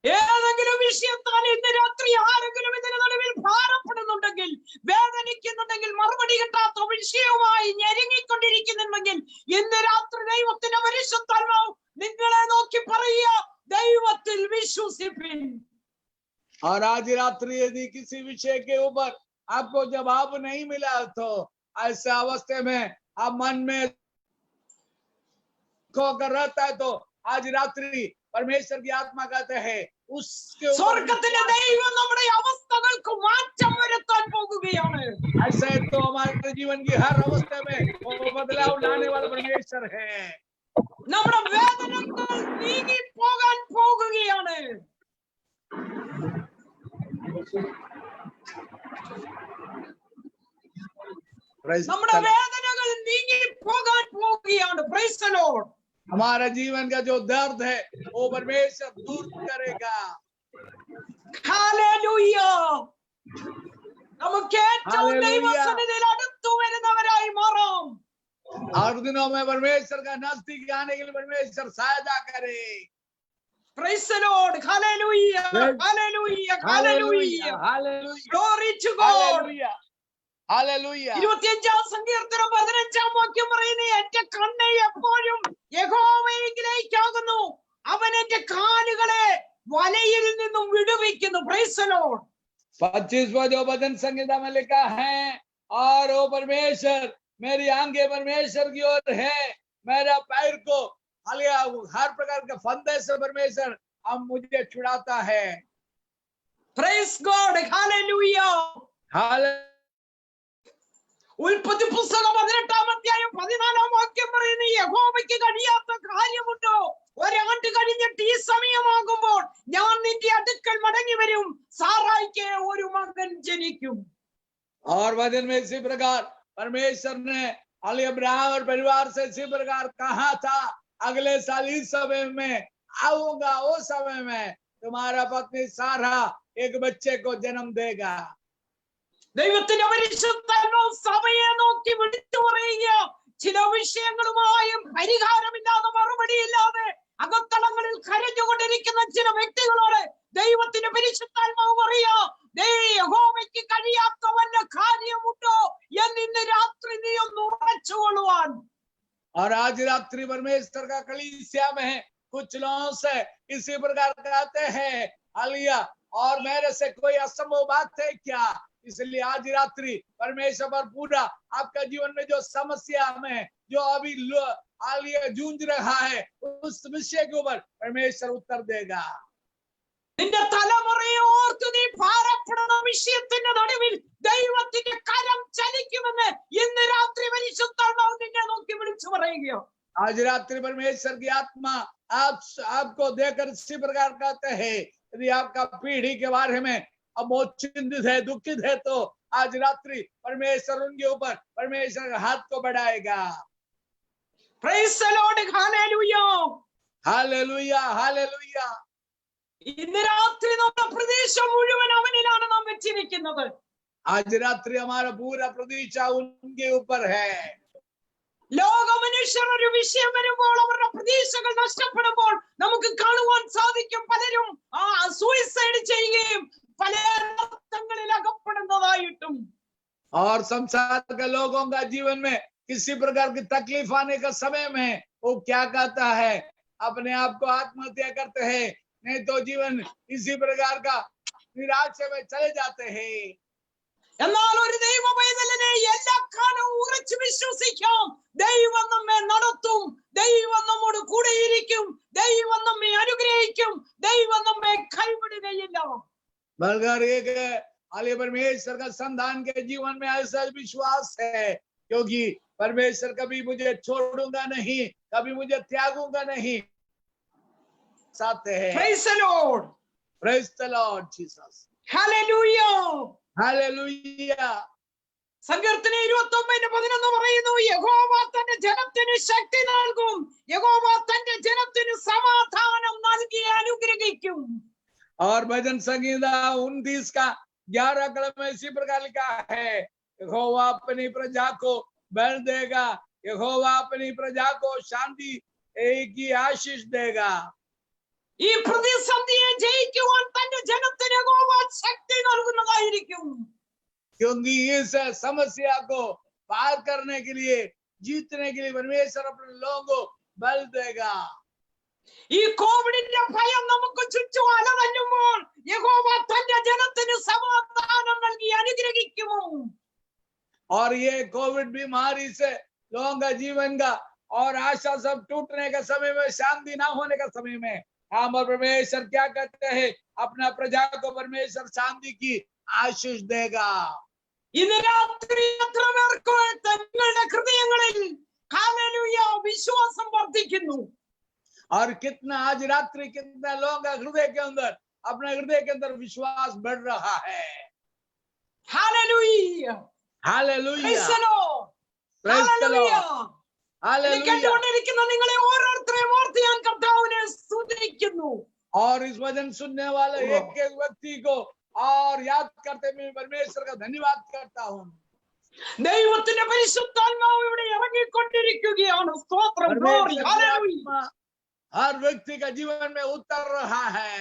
ഏതെങ്കിലും വിഷയത്താൽ ഇന്ന് രാത്രി ആരെങ്കിലും ഇതിന് നടുവിൽ ഭാരപ്പെടുന്നുണ്ടെങ്കിൽ, വേദനിക്കുന്നുണ്ടെങ്കിൽ, മറുപടി കിട്ടാത്ത വിഷയവുമായി ഞെരുങ്ങിക്കൊണ്ടിരിക്കുന്നുണ്ടെങ്കിൽ, ഇന്ന് രാത്രി ദൈവത്തിന്റെ പരിശുദ്ധാത്മാവ് നിങ്ങളെ നോക്കി പറയുക, ദൈവത്തിൽ വിശ്വസിപ്പിൻ. और आज रात्रि यदि किसी विषय के ऊपर आपको जवाब नहीं मिला तो ऐसे अवस्था में आप मन में खोकर रहता है तो आज रात्रि परमेश्वर की आत्मा कहते हैं उसके ऊपर സ്വർഗത്തിലെ ദൈവം നമ്മുടെ അവസ്ഥകൾക്ക് മാറ്റം വരുത്താൻ പോകുകയാണ്. ऐसे तो हमारे जीवन की हर अवस्था में वो बदलाव लाने वाला परमेश्वर है. നമ്മുടെ വേദനകൾ നീങ്ങി പോകാൻ പോകുകയാണ്. Praise നമ്മുടെ the Lord. വേദനകൾ നീങ്ങി പോകാൻ പോകുകയാണ്. Praise the Lord. हमारा जीवन का जो दर्द है वो परमेश्वर दूर करेगा. Hallelujah. നമുക്ക് ഏറ്റവും Hallelujah. ദൈവസന്നിധിയിൽ അടുത്തു വരുന്നവരായി മാറാം. हर दिनों में परमेश्वर का नजदीक आने के लिए परमेश्वर सहायता करे. Praise the Lord. Hallelujah. Praise- Hallelujah. Hallelujah. Hallelujah. Hallelujah. Glory to God. Hallelujah. Hallelujah. 25 സങ്കീർത്തനം 15 വാക്യം പറയുന്നു, എന്റെ കണ്ണ് എപ്പോഴും യഹോവയിലേക്കാകുന്നു, അവൻ എന്റെ കാലുകളെ വലയിൽ നിന്നും വിടുവിക്കുന്നു. Praise the Lord. 25वां जो भजन संहिता में लिखा है, और वो परमेश्वर मेरी आंखें परमेश्वर की ओर है, मेरा पैर को हर प्रकार के फंदे से परमेश्वर अब मुझे छुड़ाता है. Praise God. Hallelujah. Hallelujah. ഉൽപ്പത്തി പുസ്തകം 18 അധ്യായം 14 വാക്യം പറയുന്നു, യഹോവയ്ക്ക് കഴിയാത്ത കാര്യമുണ്ടോ? ഒരാണ്ട് കഴിഞ്ഞിട്ട് ഈ സമയമാകുമ്പോൾ ഞാൻ നിന്റെ അടുക്കൽ മടങ്ങി വരും, സാറായിക്ക് ഒരു മകൻ ജനിക്കും. और वचन में इसी प्रकार परमेश्वर ने अली अब्राहम और परिवार से इसी प्रकार कहा था, अगले साल इस समय में आऊंगा, उस समय में तुम्हारा पत्नी सारा एक बच्चे को जन्म देगा. ദൈവത്തിന്റെ പരിശുദ്ധാത്മാവ് സഭയെ നോക്കി വിളിച്ചു പറയുക, ചില വിഷയങ്ങളുമായും പരിഹാരമില്ലാതെ മറുപടിയില്ലാതെ അകത്തളങ്ങളിൽ കരഞ്ഞുകൊണ്ടിരിക്കുന്ന ചില വ്യക്തികളോട് ദൈവത്തിന്റെ പരിശുദ്ധാത്മാവ് പറയാ, യഹോവയ്ക്ക് കഴിയാത്ത വല്ല കാര്യമുണ്ടോ എന്ന് ഇന്ന് രാത്രി നീ ഒന്ന് ഉറച്ചുകൊള്ളുവാൻ. और आज रात्रि परमेश्वर का कलीसिया में है, कुछ लोगों से इसी प्रकार कहते हैं, हालिया और मेरे से कोई असंभव बात है क्या? इसलिए आज रात्रि परमेश्वर पर पूरा आपका जीवन में जो समस्या में जो अभी हालिया जूझ रहा है, उस विषय के ऊपर परमेश्वर उत्तर देगा. നിന്റെ തലമുറയെ ഓർത്ത് നീ ഭാരപ്പെടുന്ന വിഷയത്തിന്റെ നടുവിൽ ദൈവത്തിന്റെ കരം ചലിക്കുമെന്ന് ഇന്ന് രാത്രി പരിശുദ്ധാത്മാവ് നിന്നെ നോക്കി വിളിച്ചു പറയുകയോ. आज रात्रि परमेश्वर की आत्मा आपको देकर इसी प्रकार कहते हैं, यदि आपका पीढ़ी के बारे में अब बहुत चिंतित है, दुखित है, तो आज रात्रि परमेश्वर उनके ऊपर परमेश्वर का हाथ को बढ़ाएगा. Praise the Lord. Hallelujah. Hallelujah, hallelujah. ഇന്ന് രാത്രി നമ്മുടെ പ്രദേശം മുഴുവൻ അവനിലാണ് നാം വെച്ചിരിക്കുന്നത്. आज रात्रि हमारा पूरा प्रतीक्षा उनके ऊपर है. ലോക മനുഷ്യർ ഒരു വിഷയം വരുമ്പോൾ അവരുടെ പ്രതീക്ഷകൾ നഷ്ടപ്പെടുമ്പോൾ നമുക്ക് കാണുവാൻ സാധിക്കും, പലരും സൂയിസൈഡ് ചെയ്യുകയും പല അർത്ഥങ്ങളിൽ അകപ്പെടുന്നതായിട്ടും. और संसार के लोगों का जीवन में किसी प्रकार की तकलीफ आने का समय में वो क्या कहता है, अपने आप को आत्महत्या करते हैं, नहीं तो जीवन इसी प्रकार का निराशा में चले जाते हैं. എന്നാൽ ഒരു ദൈവ പൈതലിനെ എല്ലാ കാലവും ഉറച്ചു വിശ്വസിക്കാം, ദൈവം നമ്മെ നടത്തും, ദൈവം നമ്മോട് കൂടെയിരിക്കും, ദൈവം നമ്മെ അനുഗ്രഹിക്കും, ദൈവം നമ്മെ കൈവിടുകയില്ല. मगर एक आले परमेश्वर का संतान के जीवन में ऐसा विश्वास है, क्योंकि परमेश्वर कभी मुझे छोड़ूंगा नहीं, कभी मुझे त्यागूंगा नहीं. साथ है. Praise the Lord. Praise the Lord Jesus. Hallelujah. Hallelujah. സങ്കീർത്തനം 29:11 പറയുന്നു, യഹോവ തന്റെ ജനത്തിന് ശക്തി നൽകും, യഹോവ തന്റെ ജനത്തിന് സമാധാനം നൽകി അനുഗ്രഹിക്കും. और भजन संगीता 29 का 11 कलम में इसी प्रकार लिखा है, यहोवा अपनी प्रजा को बल देगा, यहोवा अपनी प्रजा को शांति की आशीष देगा. ഈ പ്രതിസന്ധിയെ ജയിക്കുവാൻ തന്റെ ജനത്തിന് യഹോവ ശക്തി നൽകുന്നതായിരിക്കും. क्योंकि इस समस्या को पार करने के लिए, जीतने के लिए परमेश्वर अपने लोगों को बल देगा. ഈ കോവിഡിന്റെ ഭയം നമുക്ക് ചുറ്റും അലതല്ലുമ്പോൾ യഹോവ തന്റെ ജനത്തിന് സമാധാനം നൽകി അനുഗ്രഹിക്കുമോ? और ये कोविड बीमारी से लोगों का जीवन का और आशा सब टूटने के समय में, शांति ना होने का समय में हम और परमेश्वर क्या कहते हैं? अपना प्रजा को परमेश्वर शांति की आशीष देगा। ഇന്ന് രാത്രി എത്ര പേർക്ക് തങ്ങളുടെ ഹൃദയങ്ങളിൽ ഹല്ലേലൂയ വിശ്വാസം വർദ്ധിക്കുന്നു? और कितना आज रात्रि कितना लोगों का हृदय के अंदर, अपने हृदय के अंदर विश्वास बढ़ रहा है। Hallelujah hallelujah, price the Lord, praise the hallelujah. Lord, hallelujah. കേട്ടുകൊണ്ടിരിക്കുന്ന നിങ്ങളെ ഓരോരുത്തരെയും ഓർത്ത് ഞാൻ കർത്താവിനെ സ്തുതിക്കുന്നു. और इस वचन सुनने वाले एक एक व्यक्ति को और याद करते हुए परमेश्वर का धन्यवाद करता हूँ। ദൈവത്തിന്റെ പരിശുദ്ധാത്മാവ് ഇവിടെ ഇറങ്ങിക്കൊണ്ടിരിക്കുകയാണ്. സ്തോത്രം, ഗ്ലോറി, परमेश्वर की ഹല്ലേലൂയ. आत्मा हर व्यक्ति का जीवन में उतर रहा है।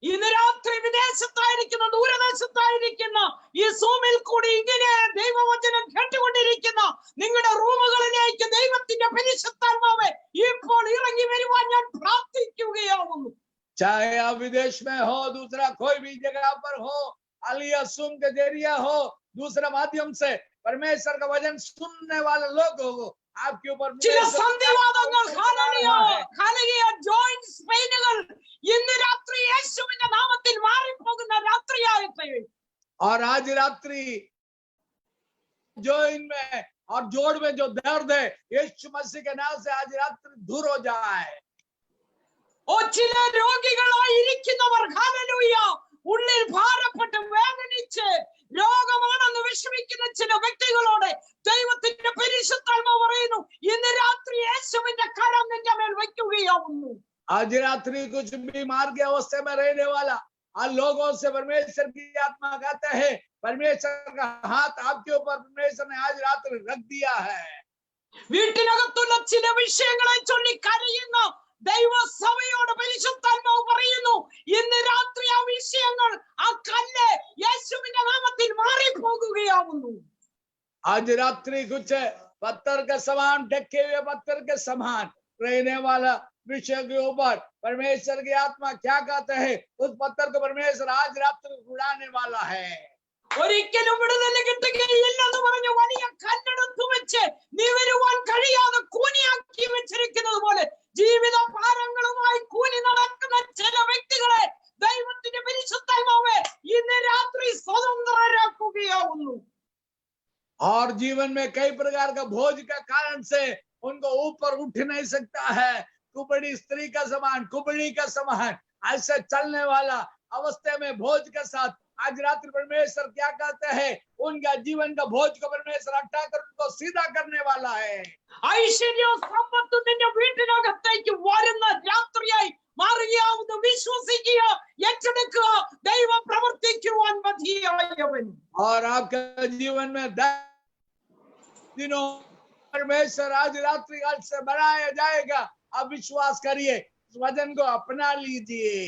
ഇന്ന് രാത്രി വിദേശത്തായിരിക്കുന്ന, ദൂരദേശത്തായിരിക്കുന്ന, ഈ സൂമിൽ കൂടി ഇങ്ങനെ ദൈവവചനം കേട്ടുകൊണ്ടിരിക്കുന്ന നിങ്ങളുടെ റൂമുകളിലേക്ക് ദൈവത്തിന്റെ പരിശുദ്ധാത്മാവ് ഇപ്പോൾ ഇറങ്ങി വരുവാൻ ഞാൻ പ്രാർത്ഥിക്കുകയാവുന്നു. चाहे आप विदेश में हो, दूसरा कोई भी जगह पर हो, आलिया सुम के जरिया हो, दूसरा माध्यम से परमेश्वर का वचन सुनने वाले लोग हो, आपके ऊपर ചില സന്ധിവാദങ്ങൾ, ഹല്ലേലൂയ, ഹല്ലേലൂയ, ജോയിന്റ് പെയിനുകൾ ഇന്ന് രാത്രി യേശുവിന്റെ നാമത്തിൽ മാറിപ്പോകുന്ന രാത്രിയാകട്ടെ. और आज रात्रि जोइन में और जोड़ में जो दर्द है, यीशु मसीह के नाम से आज रात्रि दूर हो जाए। ചില രോഗികളായിരിക്കുന്നവർ ഹല്ലേലൂയ ഉള്ളിൽ ഭാരപ്പെട്ട് വേദനിച്ച് രോഗമാണെന്ന് വിഷമിക്കുന്ന ചില വ്യക്തികളോട് ദൈവത്തിന്റെ പരിശുദ്ധാത്മാവ് പറയുന്നു, ഇന്ന് രാത്രി യേശുവിന്റെ കരം നിന്റെ മേൽ വയ്ക്കുകയാവുന്നു. आज रात्रि कुछ बीमार की अवस्था में रहने वाला आज लोगों से परमेश्वर की आत्मा कहता है, परमेश्वर का हाथ आपके ऊपर परमेश्वर ने आज रात्रि रख दिया है। വീട്ടിനകത്തുള്ള ചില വിഷയങ്ങളെ ചൊല്ലി കരയുന്ന ദൈവസഭയോട് പരിശുദ്ധാത്മാവ് പറയുന്നു, ഇന്ന് രാത്രി ആ വിഷയങ്ങൾ, ആ കല്ല് യേശുവിന്റെ നാമത്തിൽ മാറിപ്പോകുകയാവുന്നു. आज रात्रि कुछ पत्थर के समान, ढके हुए पत्थर के समान रहने वाला विषय के ऊपर परमेश्वर की आत्मा क्या कहते हैं? उस पत्थर को परमेश्वर आज रात्रि उड़ाने वाला है। ഒരിക്കലും വിടുതൽ കിട്ടുകയില്ലെന്ന് പറഞ്ഞ് വലിയ കല്ലെടുത്തു വെച്ച് നിവരുവാൻ കഴിയാതെ കൂനിയാക്കി വെച്ചിരിക്കുന്നത് പോലെ ജീവിത ഭാരങ്ങളുമായി കൂനി നടക്കുന്ന ചില വ്യക്തികളെ ദൈവത്തിന്റെ പരിശുദ്ധാത്മാവ് ഇന്ന് രാത്രി സ്വതന്ത്രരാക്കുകയാവുന്നു. और जीवन में कई प्रकार का भोज का कारण से उनको ऊपर उठ नहीं सकता है। कुबड़ी स्त्री का समान, कुबड़ी का समान ऐसे चलने वाला अवस्था में भोज के साथ आज रात्रि परमेश्वर क्या कहते हैं? उनका जीवन का भोज को परमेश्वर हटाकर उनको सीधा करने वाला है। ഐശ്വര്യവും സമ്പത്തും നിന്റെ വീട്ടിനകത്തേക്ക് വരുന്ന രാത്രിയായി മാറുകയാവുന്നു. വിശ്വസിക്കുക, ഏറ്റെടുക്കുക, ദൈവം പ്രവർത്തിക്കുവാൻ മതിയായവൻ. और आपके जीवन में दिनों परमेश्वर आज रात्रि काल से बनाया जाएगा। आप विश्वास करिए, इस वचन को अपना लीजिए।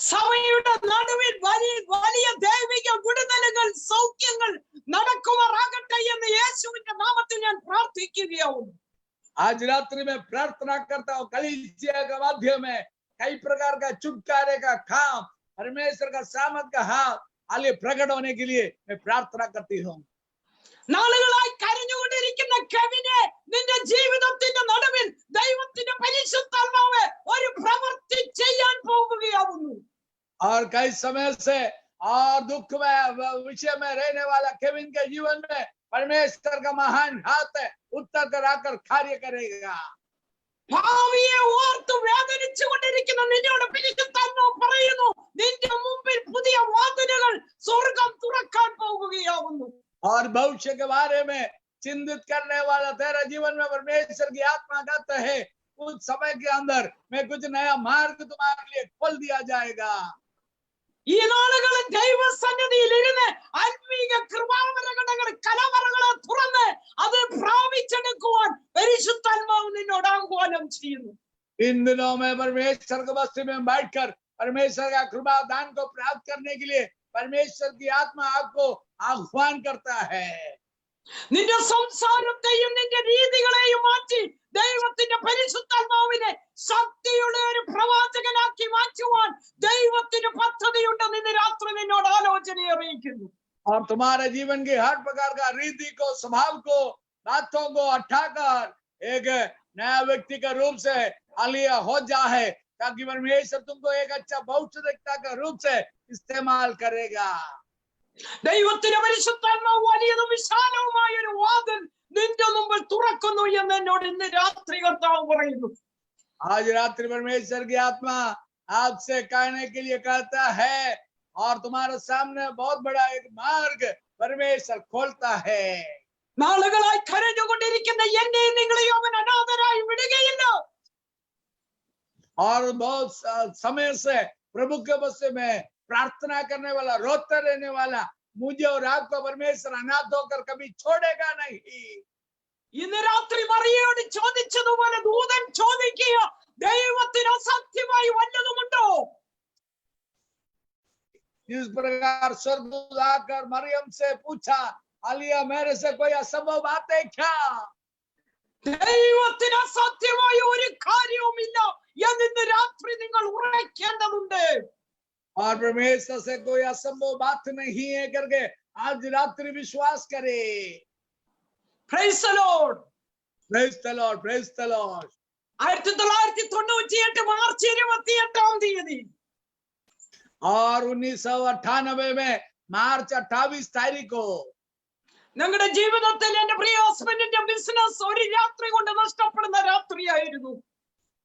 സഭയുടെ നടുവിൽ വലിയ ദൈവിക വിടുതലുകൾ, സൗഖ്യങ്ങൾ നടക്കുമാറാകട്ടെ എന്ന് യേശുവിന്റെ നാമത്തിൽ ഞാൻ പ്രാർത്ഥിക്കുകയാവുന്നു. आज रात्रि में प्रार्थना करता हूँ, कलीसिया के माध्यम में कई प्रकार का छुटकारे का काम, परमेश्वर का सामर्थ का हाथ आले प्रकट होने के लिए मैं प्रार्थना करती हूँ। നാളുകളായി കരഞ്ഞുകൊണ്ടിരിക്കുന്ന കെവിനെ നിന്റെ ജീവിതത്തിന്റെ നടുവിൽ ദൈവത്തിന്റെ പരിശുദ്ധാത്മാവ് ഒരു പ്രവൃത്തി ചെയ്യാൻ പോകുകയാവുന്നു. और कई समय से और दुख में विषय में रहने वाला केविन के जीवन में परमेश्वर का महान हाथ उत्तर कर आकर कार्य करेगा। ഭാവിയെ ഓർത്ത് വേദനിച്ചു കൊണ്ടിരിക്കുന്ന നിന്നോട് പരിശുദ്ധാത്മാവ് പറയുന്നു, നിന്റെ മുമ്പിൽ പുതിയ വാതിലുകൾ സ്വർഗം തുറക്കാൻ പോകുകയാവുന്നു. और भविष्य के बारे में चिंतित करने वाला तेरा जीवन में परमेश्वर की आत्मा कहता है, कुछ समय के अंदर मैं कुछ नया मार्ग तुम्हारे लिए खोल दिया जाएगा। ഈ നാളുകളിൽ ദൈവസന്നിധിയിൽ ഇരുന്ന് ആത്മീക കൃപാവരങ്ങൾ, കലവറകളെ തുറന്ന് അത് പ്രാപിച്ചെടുക്കുവാൻ പരിശുദ്ധാത്മാവ് നിന്നോട് ആഹ്വാനം ചെയ്യുന്നു. इन दिनों में परमेश्वर के बस्ती में बैठकर परमेश्वर का कृपा दान को प्राप्त करने के लिए परमेश्वर की आत्मा आपको आह्वान करता है। നിന്റെ സംസാരത്തെയും നിന്റെ രീതികളെയും മാറ്റി ദൈവത്തിന്റെ പരിശുദ്ധാത്മാവിനെ ശക്തിയുള്ള और तुम्हारे जीवन की हर प्रकार का रीति को, स्वभाव को, बातों को हटाकर एक नया व्यक्ति के रूप से हालिया हो जाए, ताकि परमेश्वर तुमको एक अच्छा भविष्यवक्ता के रूप से इस्तेमाल करेगा। ദൈവത്തിന്റെ പരിശുദ്ധാത്മാവ് വലിയതും വിശാലവുമായ ഒരു വാതിൽ നിന്റെ മുമ്പിൽ തുറക്കുന്നു എന്ന് എന്നോട് ഇന്ന് രാത്രി കർത്താവ് പറയുന്നു. आज रात्रि परमेश्वर की आत्मा आपसे कहने के लिए कहता है, और तुम्हारे सामने बहुत बड़ा एक मार्ग परमेश्वर खोलता है। നാളുകളായി കരഞ്ഞുകൊണ്ടിരിക്കുന്ന എന്നെയും നിങ്ങളെയും അവൻ അനാഥരായി വിടുകയില്ല. और बहुत समय से प्रभु के बसे में प्रार्थना करने वाला, रोते रहने वाला मुझे और आपको परमेश्वर अनाथ होकर कभी छोड़ेगा नहीं। ഇന്ന് രാത്രി മറിയയോട് ചോദിച്ചതുപോലെ ദൂതൻ ചോദിക്കുക, ദൈവത്തിന് അസാധ്യമായി വല്ലതുമുണ്ടോ? इस प्रकार स्वर्गदूत आकर मरियम से पूछा, आलिया मेरे से कोई असंभव बात है क्या? ദൈവത്തിന് അസാധ്യമായ ഒരു കാര്യവുമില്ല എന്ന് ഇന്ന് രാത്രി നിങ്ങൾ ഉറക്കേണ്ടതുണ്ട്. और परमेश्वर से कोई असंभव बात नहीं है करके आज रात्रि विश्वास करे। Praise the Lord. Praise the Lord, praise the Lord। 1998 March 28 और 1998 में मार्च 28 तारीख को ഞങ്ങളുടെ ജീവിതത്തിൽ എന്റെ പ്രിയ ഹസ്ബൻഡിന്റെ ബിസിനസ് ഒരു രാത്രി കൊണ്ട് നഷ്ടപ്പെടുന്ന രാത്രിയായിരുന്നു.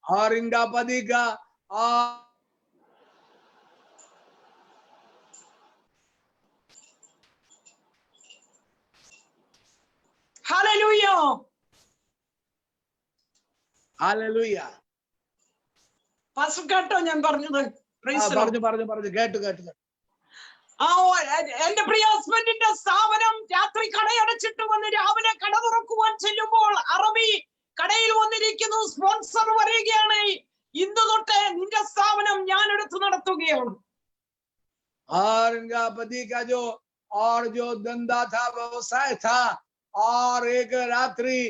और इनका पति का ഹല്ലേലൂയ. हालेलुया। പാസ്റ്റർ കേട്ടോ ഞാൻ പറഞ്ഞത്? Praise the Lord. പറഞ്ഞു പറഞ്ഞു പറഞ്ഞു കേട്ടു കേട്ടു കേട്ടു। എന്റെ പ്രിയ ഹസ്ബൻഡിന്റെ സ്ഥാപനം രാത്രി കടയടച്ചിട്ട് വന്ന് രാവിലെ കട തുറക്കുവാൻ ചെല്ലുമ്പോൾ അറബി കടയിൽ വന്നിരിക്കുന്നു. സ്പോൺസർ വരികയാണ്, ഇന്ന് തൊട്ട് നിന്റെ സ്ഥാപനം ഞാൻ എടുത്തു നടത്തുകയാണ്. और इनका पति का जो धंधा था, व्यवसाय था, और एक रात्रि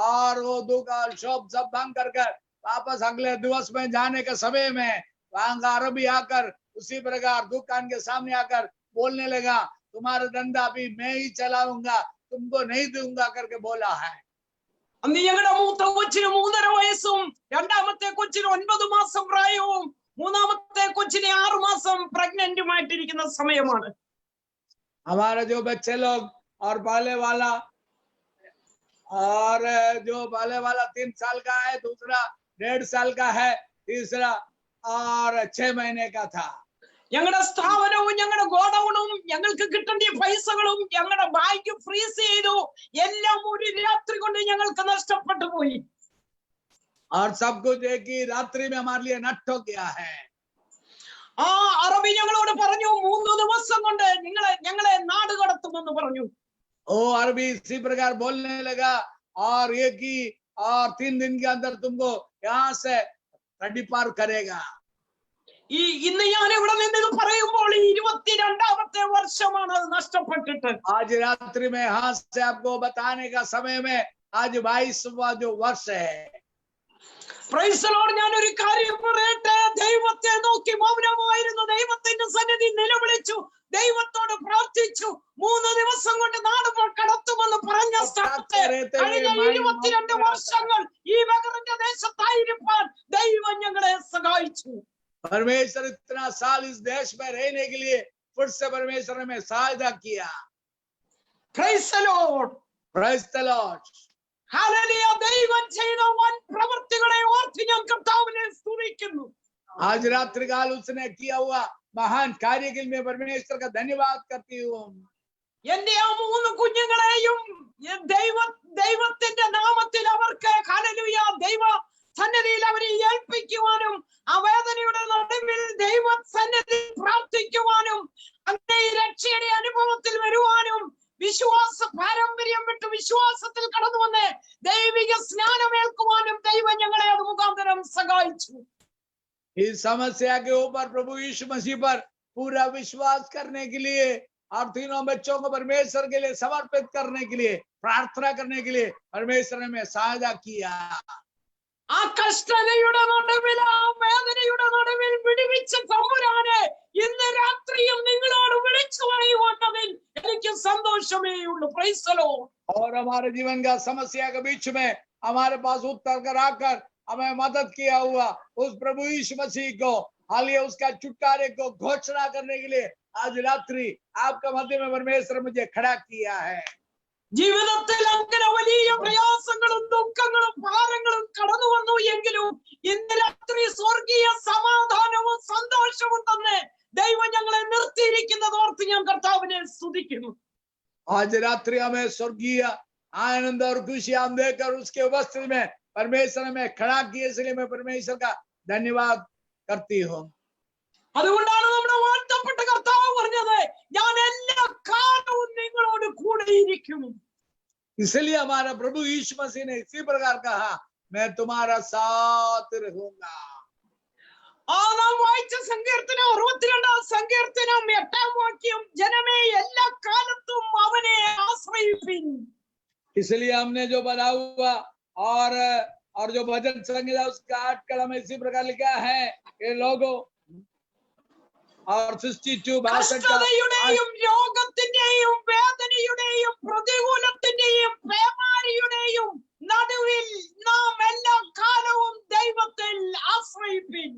और वो दुकान शॉप सब बंद कर वापस अगले दिवस में जाने के समय में वहां का अरबी आकर उसी प्रकार दुकान के सामने आकर बोलने लगा, तुम्हारा धंधा भी मैं ही चलाऊंगा, तुमको नहीं दूंगा करके बोला है। അന്ന് ഞങ്ങളുടെ മൂത്ത കൊച്ചിന് 3.5 വയസ്സും രണ്ടാമത്തെ കൊച്ചിന് 9 മാസം പ്രായവും മൂന്നാമത്തെ കൊച്ചിന് 6 മാസം പ്രഗ്നന്റുമായിട്ടിരിക്കുന്ന സമയമാണ്. हमारे जो बच्चे लोग और पाले वाला 3 साल का है, दूसरा 1.5 साल का है, तीसरा और 6 महीने का था। ഞങ്ങളുടെ സ്ഥാപനവും ഞങ്ങളുടെ ഗോഡൌണും ഞങ്ങൾക്ക് കിട്ടേണ്ട പൈസകളും ഞങ്ങളുടെ ബാങ്ക് ഫ്രീസ് ചെയ്തു. എല്ലാം ഒരു രാത്രി കൊണ്ട് ഞങ്ങൾക്ക് നഷ്ടപ്പെട്ടു പോയി. और सब कुछ एक ही रात्रि में हमारे लिए नष्ट हो गया है। ആ അറബി ഞങ്ങളോട് പറഞ്ഞു, 3 ദിവസം കൊണ്ട് ഞങ്ങളെ നാട് കടത്തുമെന്ന് പറഞ്ഞു. ओ अरबी इसी प्रकार बोलने लगा, और एक ही और 3 दिन के अंदर तुमको यहाँ से तड़ी पार करेगा। ഇന്ന് ഞാൻ ഇവിടെ നിന്ന് ഇത് പറയുമ്പോൾ 22ാമത്തെ വർഷമാണ് അത് നഷ്ടപ്പെട്ടിട്ട്. आज रात्रि में यहाँ से आपको बताने का समय में आज 22वां जो वर्ष है। Praise the Lord. ഞാൻ ഒരു കാര്യം പറയട്ടെ, ദൈവത്തെ നോക്കി മൗനമായിരുന്നു. ദൈവത്തിന്റെ സന്നിധി നിലവിളിച്ചു, ദൈവത്തോട് പ്രാർത്ഥിച്ചു. 3 ദിവസം കൊണ്ട് നാട് കടത്തുമെന്ന് പറഞ്ഞ സ്ഥലത്ത് കഴിഞ്ഞ 22 വർഷങ്ങൾ ഈ മകറിന്റെ ദേശത്തായിരിക്കാൻ ദൈവം ഞങ്ങളെ സഹായിച്ചു. परमेश्वर इतना साल इस देश में रहने के लिए फिर से परमेश्वर ने सहायता किया। Praise the Lord. Praise the Lord. Hallelujah. ദൈവം ചെയ്ത വൻ പ്രവൃത്തികളെ ഓർത്ത് ഞാൻ കർത്താവിനെ സ്തുതിക്കുന്നു. आज रात्रि काल उसने किया हुआ महान कार्य के लिए परमेश्वर का धन्यवाद करती हूँ। എന്റെ ആ 3 കുഞ്ഞുങ്ങളെയും ദൈവത്തിന്റെ നാമത്തിൽ അവർക്ക് ഹല്ലേലൂയ ദൈവ സന്നിധിയിൽ അവരെ ഏൽപ്പിക്കുവാനും ആ വേദനയുടെ നടുവിൽ ദൈവ സന്നിധി പ്രാർത്ഥിക്കുവാനും അങ്ങനെ ഈ രക്ഷയുടെ അനുഭവത്തിൽ വരുവാനും വിശ്വാസ പാരമ്പര്യം വിട്ട് വിശ്വാസത്തിൽ കടന്നു വന്ന് ദൈവിക സ്നാനമേൽക്കുവാനും ദൈവം ഞങ്ങളെ അത് മുഖാന്തരം സഹായിച്ചു. इस समस्या के ऊपर प्रभु यीशु मसीह पर पूरा विश्वास करने के लिए और तीनों बच्चों को परमेश्वर के लिए समर्पित करने के लिए, प्रार्थना करने के लिए परमेश्वर ने सहायता किया। ആ കഷ്ടതയുടെ നടുവിൽ, ആ വേദനയുടെ നടുവിൽ വിടുവിച്ച തമ്പുരാനെ ഇന്ന് രാത്രിയും നിങ്ങളോട് വിളിച്ചു പറയുവാന്നതിൽ എനിക്ക് സന്തോഷമേ ഉള്ളൂ. Price the lord. और हमारे जीवन का समस्या के बीच में हमारे पास उत्तर कर आकर हमें मदद किया हुआ उस प्रभु यीशु मसीह को, हालिया उसका छुटकारे को घोषणा करने के लिए आज रात्रि आपका मध्य में परमेश्वर मुझे खड़ा किया है। ജീവിതത്തിൽ അങ്ങനെ വലിയ പ്രയാസങ്ങളും ദുഃഖങ്ങളും ഭാരങ്ങളും കടന്നു വന്നു എങ്കിലും ഇന്ന് രാത്രി സ്വർഗീയ സമാധാനവും സന്തോഷവും തന്നെ ദൈവം ഞങ്ങളെ നിർത്തിയിരിക്കുന്നത് ഓർത്ത് ഞാൻ കർത്താവിനെ സ്തുതിക്കുന്നു. आज रात्रि हमें स्वर्गीय आनंद और खुशियां देकर उसके उपस्थिति में परमेश्वर में खड़ा किए, इसलिए मैं परमेश्वर का धन्यवाद करती हूँ। അതുകൊണ്ടാണ് നമ്മുടെ വാഴ്ത്തപ്പെട്ട കർത്താവ് പറഞ്ഞത്, ഞാൻ എല്ലാ കാലവും നിങ്ങളോട് കൂടെ ഇരിക്കും. इसलिए हमारा प्रभु यीशु मसीह ने इसी प्रकार कहा, मैं तुम्हारा साथ रहूंगा। ആ നാം വായിച്ച സങ്കീർത്തനം 62 സങ്കീർത്തനം 8 വാക്യം, ജനമേ എല്ലാ കാലത്തും അവനെ ആശ്രയിപ്പിൻ. इसलिए हमने जो बना हुआ और जो भजन संहिता उसका 8 कलम इसी प्रकार लिखा है कि लोगों, और 62 കഷ്ടതയുടെയും രോഗത്തിന്റെയും വേദനയുടെയും പ്രതികൂലത്തിന്റെയും പേമാരിയുടെയും നടുവിൽ നാം എല്ലാ കാലവും ദൈവത്തിൽ ആശ്രയിപ്പിൻ.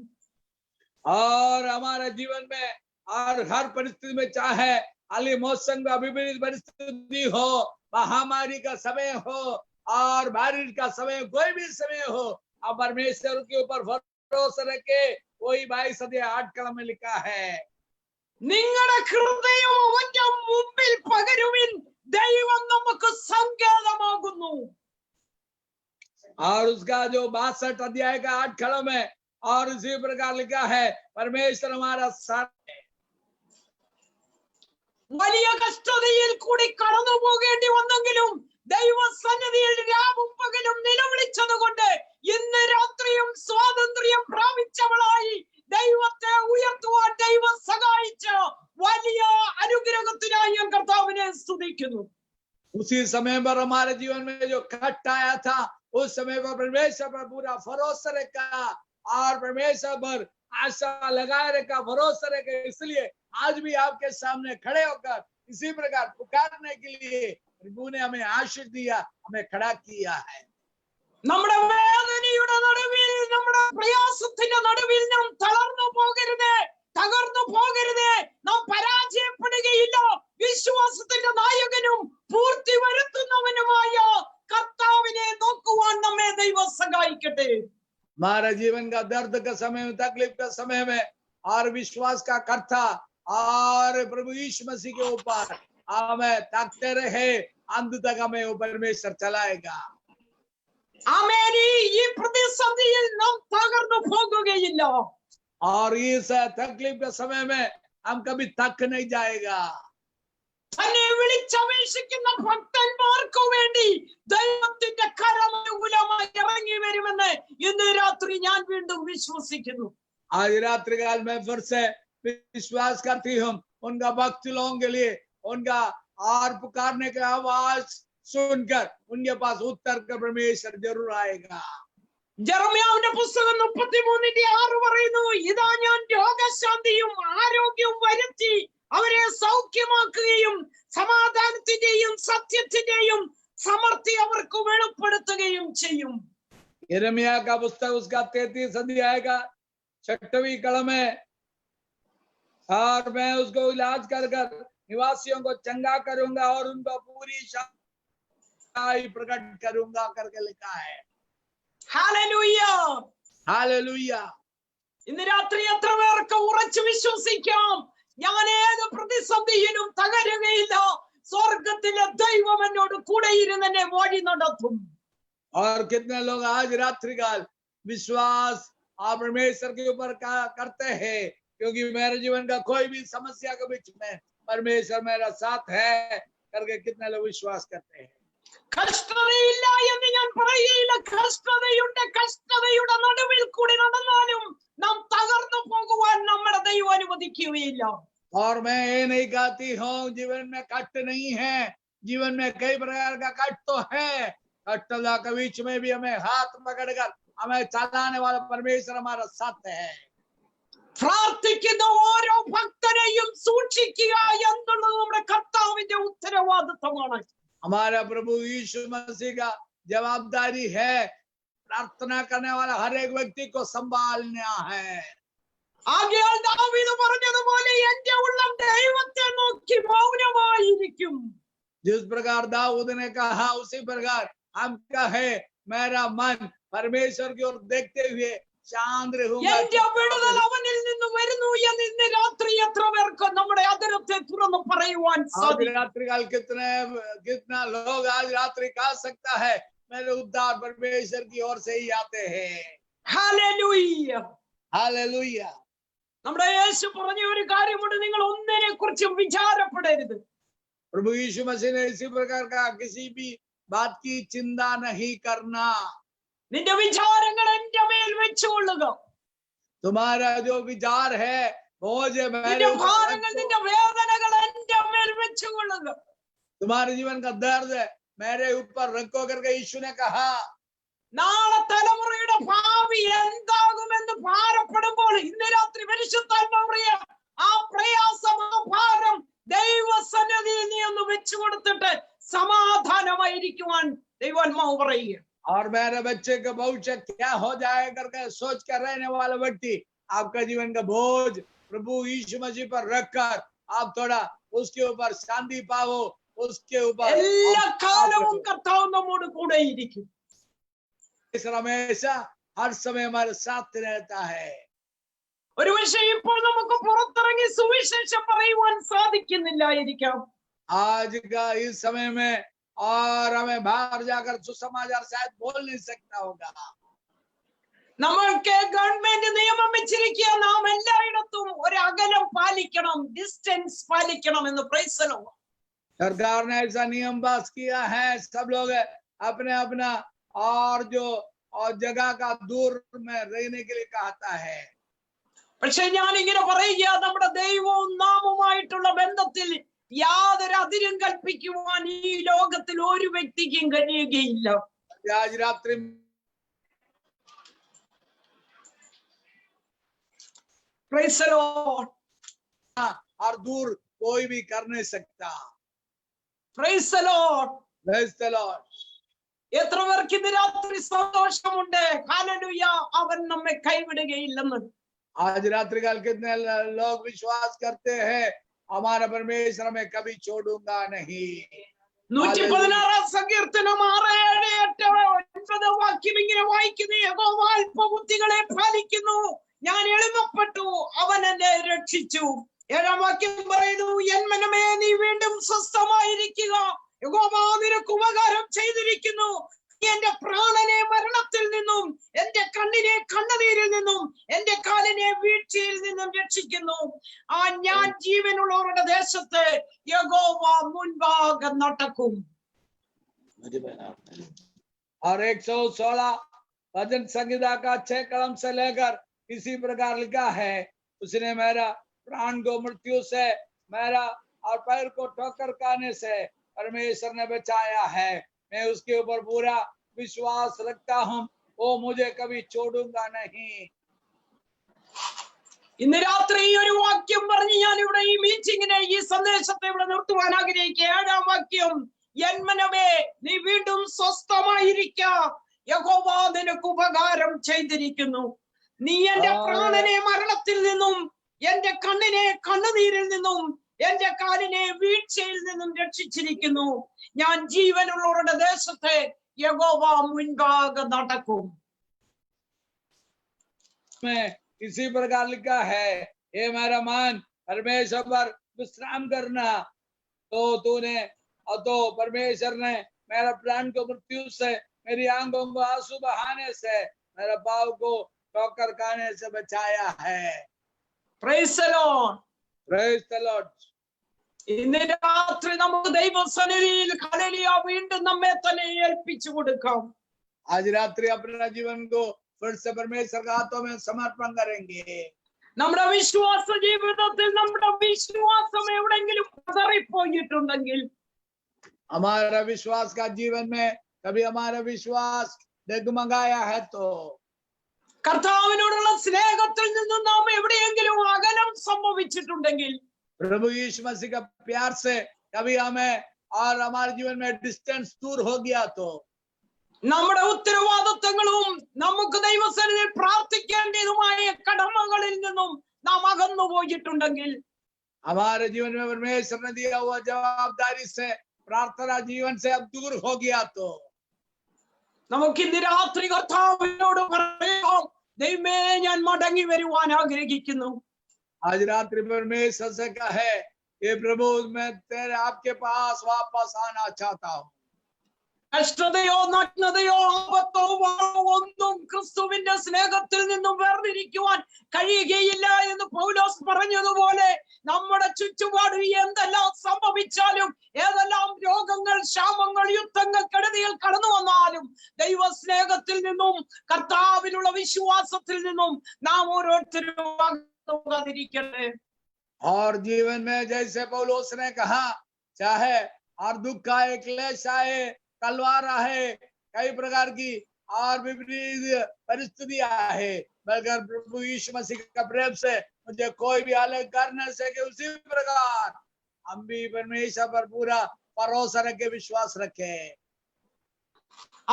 और हमारे जीवन में और हर परिस्थिति में, चाहे अली मौसम का विपरीत परिस्थिति हो, महामारी का समय हो और बारिश का समय, कोई भी समय हो, अब परमेश्वर के ऊपर भरोसा रखे। वही 22:8 कलम में लिखा है, നിങ്ങളുടെ ഹൃദയം അവന്റെ മുമ്പിൽ പകരുവിൻ, ദൈവം നമുക്ക് സങ്കേതമാകുന്നു. और उसका जो 62 अध्याय का 8 कलम है और इसी प्रकार लिखा है, परमेश्वर हमारा साथ है। വലിയ കഷ്ടതയിൽ കൂടി കടന്നു പോകേണ്ടി വന്നെങ്കിലും ദൈവസന്നിധിയിൽ രാവും പകലും നിലവിളിച്ചതുകൊണ്ട് ഇന്ന് രാത്രിയും സ്വാതന്ത്ര്യം പ്രാപിച്ചവളായി ദൈവത്തെ ഉയർത്തുവാൻ ദൈവം സഹായിച്ച വലിയ അനുഗ്രഹത്തിനായി ഞാൻ കർത്താവിനെ സ്തുതിക്കുന്നു. उसी समय पर हमारे जीवन में जो कष्ट आया था, उस समय पर परमेश्वर पर पूरा भरोसा रखा और परमेश्वर पर आशा लगाए रखा, भरोसा रखा। इसलिए आज भी आपके सामने खड़े होकर इसी प्रकार पुकारने के लिए प्रभु ने हमें आशीष दिया, हमें खड़ा किया है। നമ്മുടെ വേദനയുടെ നടുവിൽ, നമ്മുടെ പ്രയാസത്തിന്റെ നടുവിൽ നാം തളർന്നു പോകരുത്, തകർന്നു പോകരുത്, നാം പരാജയപ്പെടുകയില്ല. വിശ്വാസത്തിന്റെ നായകനും പൂർത്തി വരുത്തുന്നവനുമായ കർത്താവിനെ നോക്കുവാൻ നമ്മെ ദൈവം സഹായിക്കട്ടെ. हमारे जीवन का दर्द का समय में, तकलीफ का समय में और विश्वास का कर्ता और प्रभु यीशु मसीह के ऊपर हमें ताकते रहे, अंत तक हमें वो परमेश्वर चलाएगा। ആമേൻ. ഈ പ്രതിസന്ധിയിൽ നാം തകർന്നു പോകുകയില്ല. और इस तकलीफ के समय में हम कभी तक नहीं जाएगा। തന്നെ വിളിച്ചപേക്ഷിക്കുന്ന ഭക്തന്മാർക്കു വേണ്ടി ദൈവത്തിന്റെ കരം അനുകൂലമായി ഇറങ്ങി വരുമെന്ന് ഇന്ന് രാത്രി ഞാൻ വീണ്ടും വിശ്വസിക്കുന്നു. आज रात्रि काल में फिर से विश्वास करती हूँ, उनका भक्त लोगों के लिए उनका और पुकारने की आवाज सुनकर उनके पास उत्तर का परमेश्वर जरूर आएगा। ജെറമ്യാവിന്റെ പുസ്തകം 33:6 പറയുന്നു, ഇതാ ഞാൻ രോഗശാന്തിയും ആരോഗ്യവും വരുത്തി അവരെ സൗഖ്യമാക്കുകയും സമാധാനത്തിന്റെയും സത്യത്തിന്റെയും സമൃദ്ധി അവർക്ക് വെളിപ്പെടുത്തുകയും ചെയ്യും. यिर्मयाह का पुस्तक उसका 33 अध्याय का 6वीं कलम है, और मैं उसको इलाज कर कर निवासियों को चंगा करूंगा और उनको पूरी शांति प्रकट करूंगा करके लिखा है। ഹല്ലേലൂയ. हालेलुया। ഇന്ന് രാത്രി എത്ര പേർക്ക് ഉറച്ചു വിശ്വസിക്കാം, ഞാൻ ഏത് പ്രതിസന്ധിയിലും തകരുകയില്ല, സ്വർഗത്തിലെ ദൈവം എന്നോട് കൂടെ ഇരുന്ന് എന്നെ വഴി നടത്തും. और कितने लोग आज रात्रि काल विश्वास और परमेश्वर के ऊपर करते हैं, क्योंकि मेरे जीवन का कोई भी समस्या के बीच में परमेश्वर मेरा साथ है करके कितने लोग विश्वास करते हैं। കഷ്ടതയില്ല എന്ന് ഞാൻ പറയുകയില്ല, കഷ്ടതയുണ്ട്. കഷ്ടതയുടെ നടുവിൽ കൂടി നടന്നാലും നാം തകർന്നു പോകുവാൻ നമ്മുടെ ദൈവം അനുവദിക്കുകയില്ല. और मैं ये नहीं कहती हूँ जीवन में कष्ट नहीं है, जीवन में कई प्रकार का कष्ट तो है। कष्ट के बीच में भी हमें हाथ पकड़कर हमें चलाने वाला परमेश्वर हमारा साथ है। പ്രാർത്ഥിക്കുന്ന ഓരോ ഭക്തരെയും സൂക്ഷിക്കുക എന്നുള്ളത് നമ്മുടെ കർത്താവിന്റെ ഉത്തരവാദിത്വമാണ്. हमारा प्रभु यीशु मसीह का जवाबदारी है, प्रार्थना करने वाला हर एक व्यक्ति को संभालना है। ആകയാൽ ദാവീദ് പറഞ്ഞതുപോലെ എന്റെ ഉള്ളം ദൈവത്തെ നോക്കി മൗനമായിരിക്കും. जिस प्रकार दाऊद ने कहा उसी प्रकार हम कहे मेरा मन परमेश्वर की ओर देखते हुए शांत रहूंगा। എന്റെ വിടുതൽ അവനിൽ നിന്ന് വരുന്നു എന്ന് ഇന്ന് രാത്രി എത്ര പേർക്ക് നമ്മുടെ അതിരത്തെ തുറന്നു പറയുവാൻ आज സാധിക്കും? रात्रि काल कितना लोग आज रात्रि कह सकता है मेरे उद्धार परमेश्वर की ओर से ही आते हैं। ഹല്ലേലൂയ. हालेलुया। നമ്മുടെ യേശു പറഞ്ഞ ഒരു കാര്യമുണ്ട്, നിങ്ങൾ ഒന്നിനെ കുറിച്ചും വിചാരപ്പെടരുത്. प्रभु यीशु मसीह ने इसी प्रकार का किसी भी बात की चिंता नहीं करना। നിന്റെ വിചാരങ്ങൾ എന്റെ മേൽ വെച്ചുകൊള്ളുക. तुम्हारा जो विचार है बोझ मेरे നിന്റെ ऊपर ഭാരങ്ങൾ रखो। നിന്റെ വേദനകൾ എന്റെ മേൽ വെച്ചുകൊള്ളുക. तुम्हारे जीवन का दर्द मेरे ऊपर रखो करके यीशु ने कहा। നാളെ തലമുറയുടെ ഭാവി എന്താകുമെന്ന് ഭാരപ്പെടുമ്പോൾ ഇന്ന് രാത്രി പരിശുദ്ധാത്മാവിയ ആ പ്രയാസം, ആ ഭാരം ദൈവസന്നിധിയിൽ നീ ഒന്ന് വെച്ചു കൊടുത്തിട്ട് സമാധാനമായിരിക്കുവാൻ ദൈവാത്മാവ് പറയുക. और मेरे बच्चे का भविष्य क्या हो जाए करके सोच कर रहने वाला व्यक्ति आपका जीवन का बोझ प्रभु यीशु मसीह पर रखकर आप थोड़ा उसके ऊपर शांति पाओ, उसके ऊपर എല്ലാ കാലവും കർത്താവ് നമ്മോട് കൂടെ ഇരിക്കും. हमेशा हर समय हमारे साथ रहता है। ഒരു പക്ഷേ ഇപ്പോൾ നമുക്ക് പുറത്തിറങ്ങി സുവിശേഷം പറയുവാൻ സാധിക്കുന്നില്ലായിരിക്കാം. आज का इस समय में और हमें बाहर जाकर सुसमाचार शायद बोल नहीं सकता होगा। നമ്മൾക്ക് ഗവൺമെന്റ് നിയമം വെച്ചിരിക്കുക, നാം എല്ലായിടത്തും ഒരു അകലം പാലിക്കണം, ഡിസ്റ്റൻസ് പാലിക്കണം എന്ന്. Price the Lord. सरकार ने ऐसा नियम पास किया है, सब लोग अपने अपना और जो और जगह का दूर में रहने के लिए कहता है। പക്ഷെ ഞാൻ ഇങ്ങനെ പറയുക, നമ്മുടെ ദൈവവും നാമുമായിട്ടുള്ള ബന്ധത്തിൽ യാതൊരു അതിരും കൽപ്പിക്കുവാൻ ഈ ലോകത്തിൽ ഒരു വ്യക്തിക്കും കഴിയുകയില്ല. आज रात्रि പ്രൈസ് ദി ലോർഡ്. और दूर कोई भी कर नहीं सकता। Price the Lord. Praise the Lord। എത്ര പേർക്ക് ഇന്ന് രാത്രി സന്തോഷമുണ്ട്? ഹല്ലേലൂയ, അവൻ നമ്മെ കൈവിടുകയില്ലെന്ന്. आज रात्रि काल कितने लोग विश्वास करते हैं हमारा परमेश्वर हमें कभी छोड़ूंगा नहीं। 116 സങ്കീർത്തനം 6, 7, 8, 9 വാക്യം ഇങ്ങനെ വായിക്കുന്നു. യഹോവ അല്പബുദ്ധികളെ പാലിക്കുന്നു, ഞാൻ എളിമപ്പെട്ടു, അവൻ എന്നെ രക്ഷിച്ചു. 7-ാം വാക്യം പറയുന്നു, എൻ മനമേ നീ വീണ്ടും സ്വസ്ഥമായിരിക്കുക, യഹോവ നിനക്ക് ഉപകാരം ചെയ്തിരിക്കുന്നു. എന്റെ പ്രാണനെ മരണത്തിൽ നിന്നും എന്റെ കണ്ണിനെ കണ്ണുനീരിൽ നിന്നും എന്റെ കാലിനെ വീഴ്ചയിൽ നിന്നും രക്ഷിക്കുന്നു. ആ ഞാൻ ജീവനുള്ളവരുടെ ദേശത്ത് യഹോവ മുൻപാകെ നടക്കും. और 116 भजन संहिता का 6 कलम से लेकर इसी प्रकार लिखा है, उसने मेरा प्राण को मृत्यु से, मेरा और पैर को ठोकर खाने से परमेश्वर ने बचाया है। मैं उसके ऊपर पूरा विश्वास रखता हूँ, वो मुझे कभी छोड़ूंगा नहीं। ഇന്ന് രാത്രി ഈ ഒരു വാക്യം പറഞ്ഞ് ഞാൻ ഇവിടെ ഈ മീറ്റിംഗിനെ, ഈ സന്ദേശത്തെ ഇവിടെ നിർത്തുവാൻ ആഗ്രഹിക്കുക. 7-ാം വാക്യം, എൻ മനമേ നീ വീണ്ടും സ്വസ്ഥമായിരിക്ക, യഹോവ നിനക്ക് ഉപകാരം ചെയ്തിരിക്കുന്നു. നീ എന്റെ പ്രാണനെ മരണത്തിൽ നിന്നും എന്റെ കണ്ണിനെ കണ്ണുനീരിൽ നിന്നും എന്റെ കാലിനെ വീഴ്ചയിൽ നിന്നും രക്ഷിച്ചിരിക്കുന്നു. ഞാൻ ജീവനുള്ളവരുടെ ദേശത്തെ യഹോവ മുൻപാകെ നടക്കും. में इसी प्रकार लिखा है, हे मेरा मन परमेश्वर पर विश्राम करना, तो तूने और तो परमेश्वर ने मेरा प्राण को मृत्यु से, मेरी आंखों को आंसू बहाने से, मेरा पाँव को ठोकर खाने से बचाया है। Price the Lord. Praise the Lord। ഇന്ന് രാത്രി നമുക്ക് ദൈവസന്നിധിയിൽ ഹല്ലേലൂയ വീണ്ടും നമ്മെ തന്നെ ഏൽപ്പിച്ചു കൊടുക്കാം. आज रात्रि अपना जीवन को फिर से परमेश्वर के हाथों में समर्पण करेंगे। നമ്മുടെ വിശ്വാസ ജീവിതത്തിൽ നമ്മുടെ വിശ്വാസം എവിടെങ്കിലും പതറിപ്പോയിട്ടുണ്ടെങ്കിൽ, हमारा विश्वास का जीवन में कभी हमारा विश्वास डगमगाया है तो കർത്താവിനോടുള്ള സ്നേഹത്തിൽ നിന്നും നാം എവിടെയെങ്കിലും അകലം സംഭവിച്ചിട്ടുണ്ടെങ്കിൽ, प्रभु यीशु मसीह का प्यार से कभी हमें और हमारे जीवन में डिस्टेंस दूर हो गया तो നമ്മുടെ ഉത്തരവാദിത്തങ്ങളും നമുക്ക് ദൈവസന്നിധിയിൽ പ്രാർത്ഥിക്കേണ്ടതുമായ കടമകളിൽ നിന്നും നാം അകന്നു പോയിട്ടുണ്ടെങ്കിൽ, हमारे जीवन में परमेश्वर ने दिया हुआ जवाबदारी से प्रार्थना जीवन से अब दूर हो गया तो നമുക്ക് ഇന്ന് രാത്രി കർത്താവിനോട് പറയാം, ദൈവമേ ഞാൻ മടങ്ങി വരുവാൻ ആഗ്രഹിക്കുന്നു. आज रात्रि परमेश्वर से कहे, ये प्रभु मैं तेरे आपके पास वापस आना चाहता हूँ. കഷ്ടതയോ നഗ്നതയോ ആപത്തോ ഒന്നും ക്രിസ്തുവിന്റെ സ്നേഹത്തിൽ നിന്നും വേർതിരിക്കുവാൻ കഴിയുകയില്ല എന്ന് പൗലോസ് പറഞ്ഞതുപോലെ, നമ്മുടെ ചുറ്റുപാട് എന്തെല്ലാം സംഭവിച്ചാലും, ഏതെല്ലാം രോഗങ്ങൾ, ക്ഷാമങ്ങൾ, യുദ്ധങ്ങൾ, കെടുതികൾ കടന്നു വന്നാലും, ദൈവ സ്നേഹത്തിൽ നിന്നും കർത്താവിലുള്ള വിശ്വാസത്തിൽ നിന്നും നാം ഓരോരുത്തരും അകന്നുപോകാതിരിക്കട്ടെ. और जीवन में जैसे पौलुस ने कहा, चाहे और दुख आए, क्लेश आए, तलवार आए, कई प्रकार की और विपरीत परिस्थितियां है, मगर प्रभु यीशु मसीह का प्रेम से मुझे कोई भी अलग कर न सके, उसी प्रकार हम भी परमेश्वर पर पूरा भरोसा रखे, विश्वास रखे.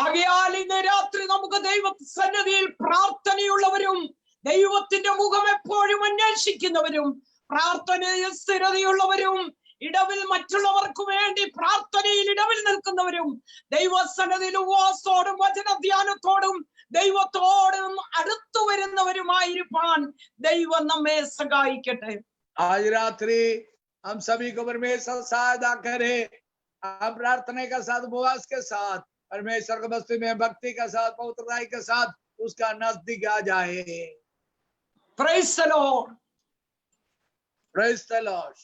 ആകയാൽ ഇന്ന് രാത്രി നമുക്ക് ദൈവസന്നിധിയിൽ പ്രാർത്ഥനയുള്ളവരും ദൈവത്തിന്റെ മുഖം എപ്പോഴും അന്വേഷിക്കുന്നവരും പ്രാർത്ഥനയിൽ സ്ഥിരതയുള്ളവരും ഇടവിൽ മറ്റുള്ളവർക്ക് വേണ്ടി പ്രാർത്ഥനയിൽ ഇടവിൽ നിൽക്കുന്നവരും ദൈവസന്നിധിയിൽ ഉപവാസത്തോടും വചനധ്യാനത്തോടും ദൈവത്തോടും അടുത്തു വരുന്നവരുമായിരിക്കാൻ ദൈവം നമ്മെ സഹായിക്കട്ടെ. आज रात्रि हम सभी को परमेश्वर सहायता करे, हम प्रार्थना के साथ, उपवास के साथ, परमेश्वर की बस्ती में भक्ति के साथ, पवित्रता के साथ उसका नजदीक आ जाए. Price the Lord. Praise the Lord.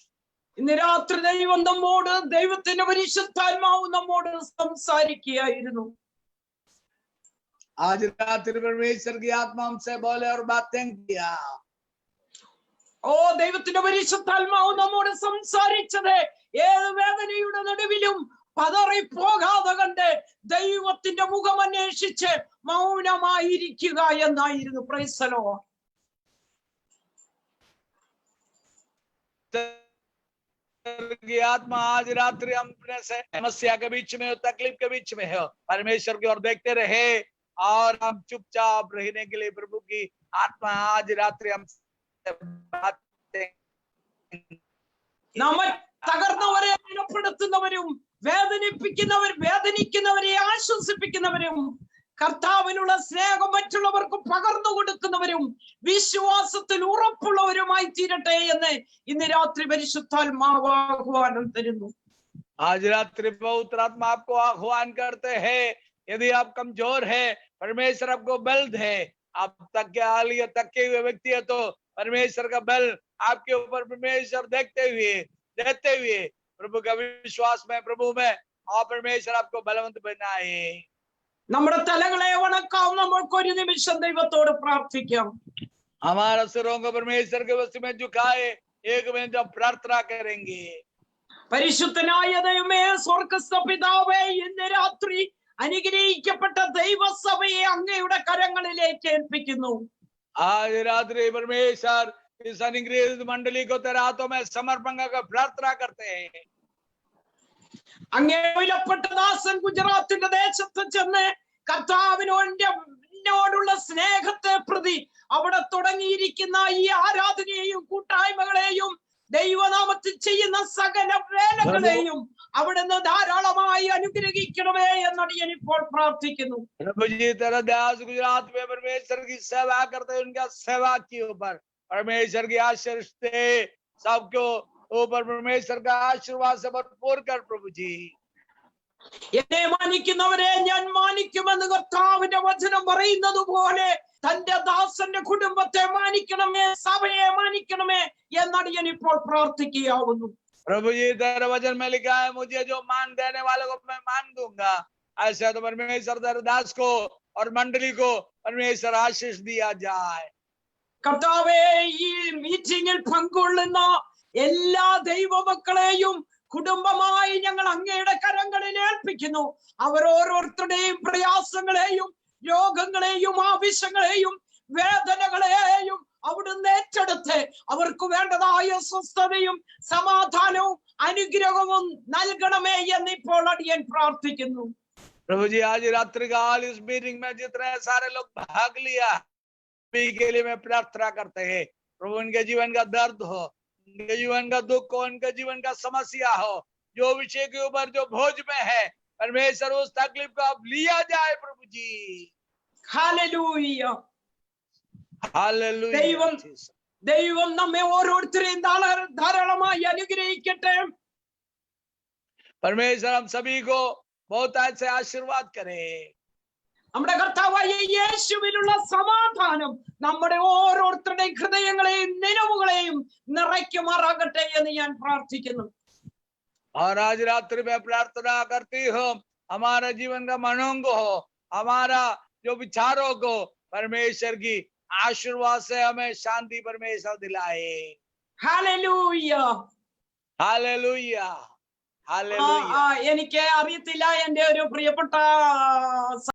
ഇന്ന് രാത്രി ദൈവം നമ്മോട്, ദൈവത്തിന്റെ പരിശുദ്ധാത്മാവ് നമ്മോട് സംസാരിക്കുകയായിരുന്നു. आज रात्रि परमेश्वर की आत्मा हमसे बोले और बातें किया. ഓ, ദൈവത്തിന്റെ പരിശുദ്ധാത്മാവ് നമ്മോട് സംസാരിച്ചത് ഏത് വേദനയുടെ നടുവിലും പതറിപ്പോകാതെ കണ്ട് ദൈവത്തിന്റെ മുഖം അന്വേഷിച്ച് മൗനമായിരിക്കുക എന്നായിരുന്നു. Price the Lord. की आत्मा आज रात्रि हम अपने से समस्या के बीच में हो, तकलीफ के बीच में हो, परमेश्वर की ओर देखते रहे और हम चुपचाप रहने के लिए प्रभु की आत्मा आज रात्रि हम നമ്മെ തകർന്നവരെ ബലപ്പെടുത്തുന്നവരും വേദനിക്കുന്നവരെ ആശ്വസിപ്പിക്കുന്നവരും കർത്താവിനുള്ള സ്നേഹം മറ്റുള്ളവർക്ക് പകർന്നു കൊടുക്കുന്നവരും വിശ്വാസത്തിൽ ഉറപ്പുള്ളവരുമായി തീരട്ടെ എന്ന് ഇന്ന് രാത്രി പരിശുദ്ധാത്മാവ് ആഹ്വാനം തരുന്നു. आज रात्रि पवित्र आत्मा आपको आह्वान करते हैं, यदि आप कमजोर है, परमेश्वर आपको बल दे. आप थके हुए व्यक्ति है तो परमेश्वर का बल आपके ऊपर परमेश्वर देते हुए प्रभु का विश्वास में, प्रभु में, और परमेश्वर आपको बलवंत बनाए. നമ്മുടെ തലകളെ വണക്കാം. നമ്മൾക്കൊരു നിമിഷം ദൈവത്തോട് പ്രാർത്ഥിക്കാം. हमारा सिरों को परमेश्वर के वस्त्र में झुकाए, एक मिनट हम प्रार्थना करेंगे. പരിശുദ്ധനായ ദൈവമേ, സ്വർഗ്ഗസ്ഥ പിതാവേ, ഇന്ന് രാത്രി അനുഗ്രഹിക്കപ്പെട്ട ദൈവസഭയെ അങ്ങയുടെ കരങ്ങളിലേക്ക് ഏൽപ്പിക്കുന്നു. आज रात्रि परमेश्वर इस अनुग्रहित मंडली को तेरे हाथों में समर्पण कर प्रार्थना करते हैं. അങ്ങേ വിലപ്പെട്ട ദാസൻ ഗുജറാത്തിന്റെ ദേശത്ത് ചെന്ന് കർത്താവിനോടുള്ള സ്നേഹത്തെ പ്രതി അവിടെ തുടങ്ങിയിരിക്കുന്ന ഈ ആരാധനയെയും കൂട്ടായ്മകളെയും ദൈവനാമത്തിൽ ചെയ്യുന്ന സകല വേലകളെയും അവിടുന്ന് ധാരാളമായി അനുഗ്രഹിക്കണമേ എന്നടി ഞാനിപ്പോൾ പ്രാർത്ഥിക്കുന്നു. प्रभु जी तेरा दास गुजरात में परमेश्वर की सेवा करते हैं, उनका सेवा के ऊपर परमेश्वर की आशीष दे, सबको ऊपर परमेश्वर का आशीर्वाद से भरपूर कर. प्रभु जी എന്നെ മാനിക്കുന്നവരെ ഞാൻ മാനിക്കുമെന്ന് കർത്താവിന്റെ വചനം പറയുന്നത് പോലെ തന്റെ ദാസന്റെ കുടുംബത്തെ മാനിക്കണമേ, സഭയെ മാനിക്കണമേ എന്നടി ഞാനിപ്പോൾ പ്രാർത്ഥിക്കുകയാവുന്നു. प्रभु जी तेरे वचन में लिखा है, मुझे जो मान देने वालों को मैं मान दूंगा. ऐसा तो परमेश्वर तेरे दास को और मंडली को परमेश्वर आशीष दिया जाए. കർത്താവേ, ഈ മീറ്റിംഗിൽ പങ്കുകൊള്ളുന്ന എല്ലാ ദൈവമക്കളെയും കുടുംബമായി ഞങ്ങൾ അങ്ങയുടെ കരങ്ങളിൽ ഏൽപ്പിക്കുന്നു. അവർ ഓരോരുത്തരുടെയും പ്രയാസങ്ങളെയും രോഗങ്ങളെയും ആവശ്യങ്ങളെയും വേദനകളെയും അവിടുന്ന് ഏറ്റെടുത്ത് അവർക്ക് വേണ്ടതായ സ്വസ്ഥതയും സമാധാനവും അനുഗ്രഹവും നൽകണമേ എന്ന് ഇപ്പോൾ അടിയൻ പ്രാർത്ഥിക്കുന്നു. प्रभु जी आज रात्रि काल इस मीटिंग में जितने सारे लोग भाग लिया के लिए मैं प्रार्थना करते हैं प्रभु उनके जीवन का दर्द हो, उनके जीवन का दुख हो, उनके जीवन का समस्या हो, जो विषय के ऊपर जो भोज में है परमेश्वर उस तकलीफ को अब लिया जाए प्रभु जी। ഹല്ലേലൂയ. हालेलुया। ദൈവം നമ്മെ ഓരോരുത്തരെയും ധാരാളമായി അനുഗ്രഹിക്കട്ടെ. परमेश्वर हम सभी को बहुत ऐसे आशीर्वाद करे. നമ്മുടെ കർത്താവായ യേശുവിനുള്ള സമാധാനം നമ്മുടെ ഓരോരുത്തരുടെയും ഹൃദയങ്ങളെയും നിലവുകളെയും നിറയ്ക്കുമാറാകട്ടെ എന്ന് ഞാൻ പ്രാർത്ഥിക്കുന്നു. और आज रात्रि में प्रार्थना करती हूँ हमारा जीवन का मनोंग हो, हमारा जो विचारों को परमेश्वर की आशीर्वाद से हमें शांति परमेश्वर दिलाए. ഹല്ലേലൂയ. Hallelujah hallelujah. എനിക്ക് അറിയത്തില്ല, എന്റെ ഒരു പ്രിയപ്പെട്ട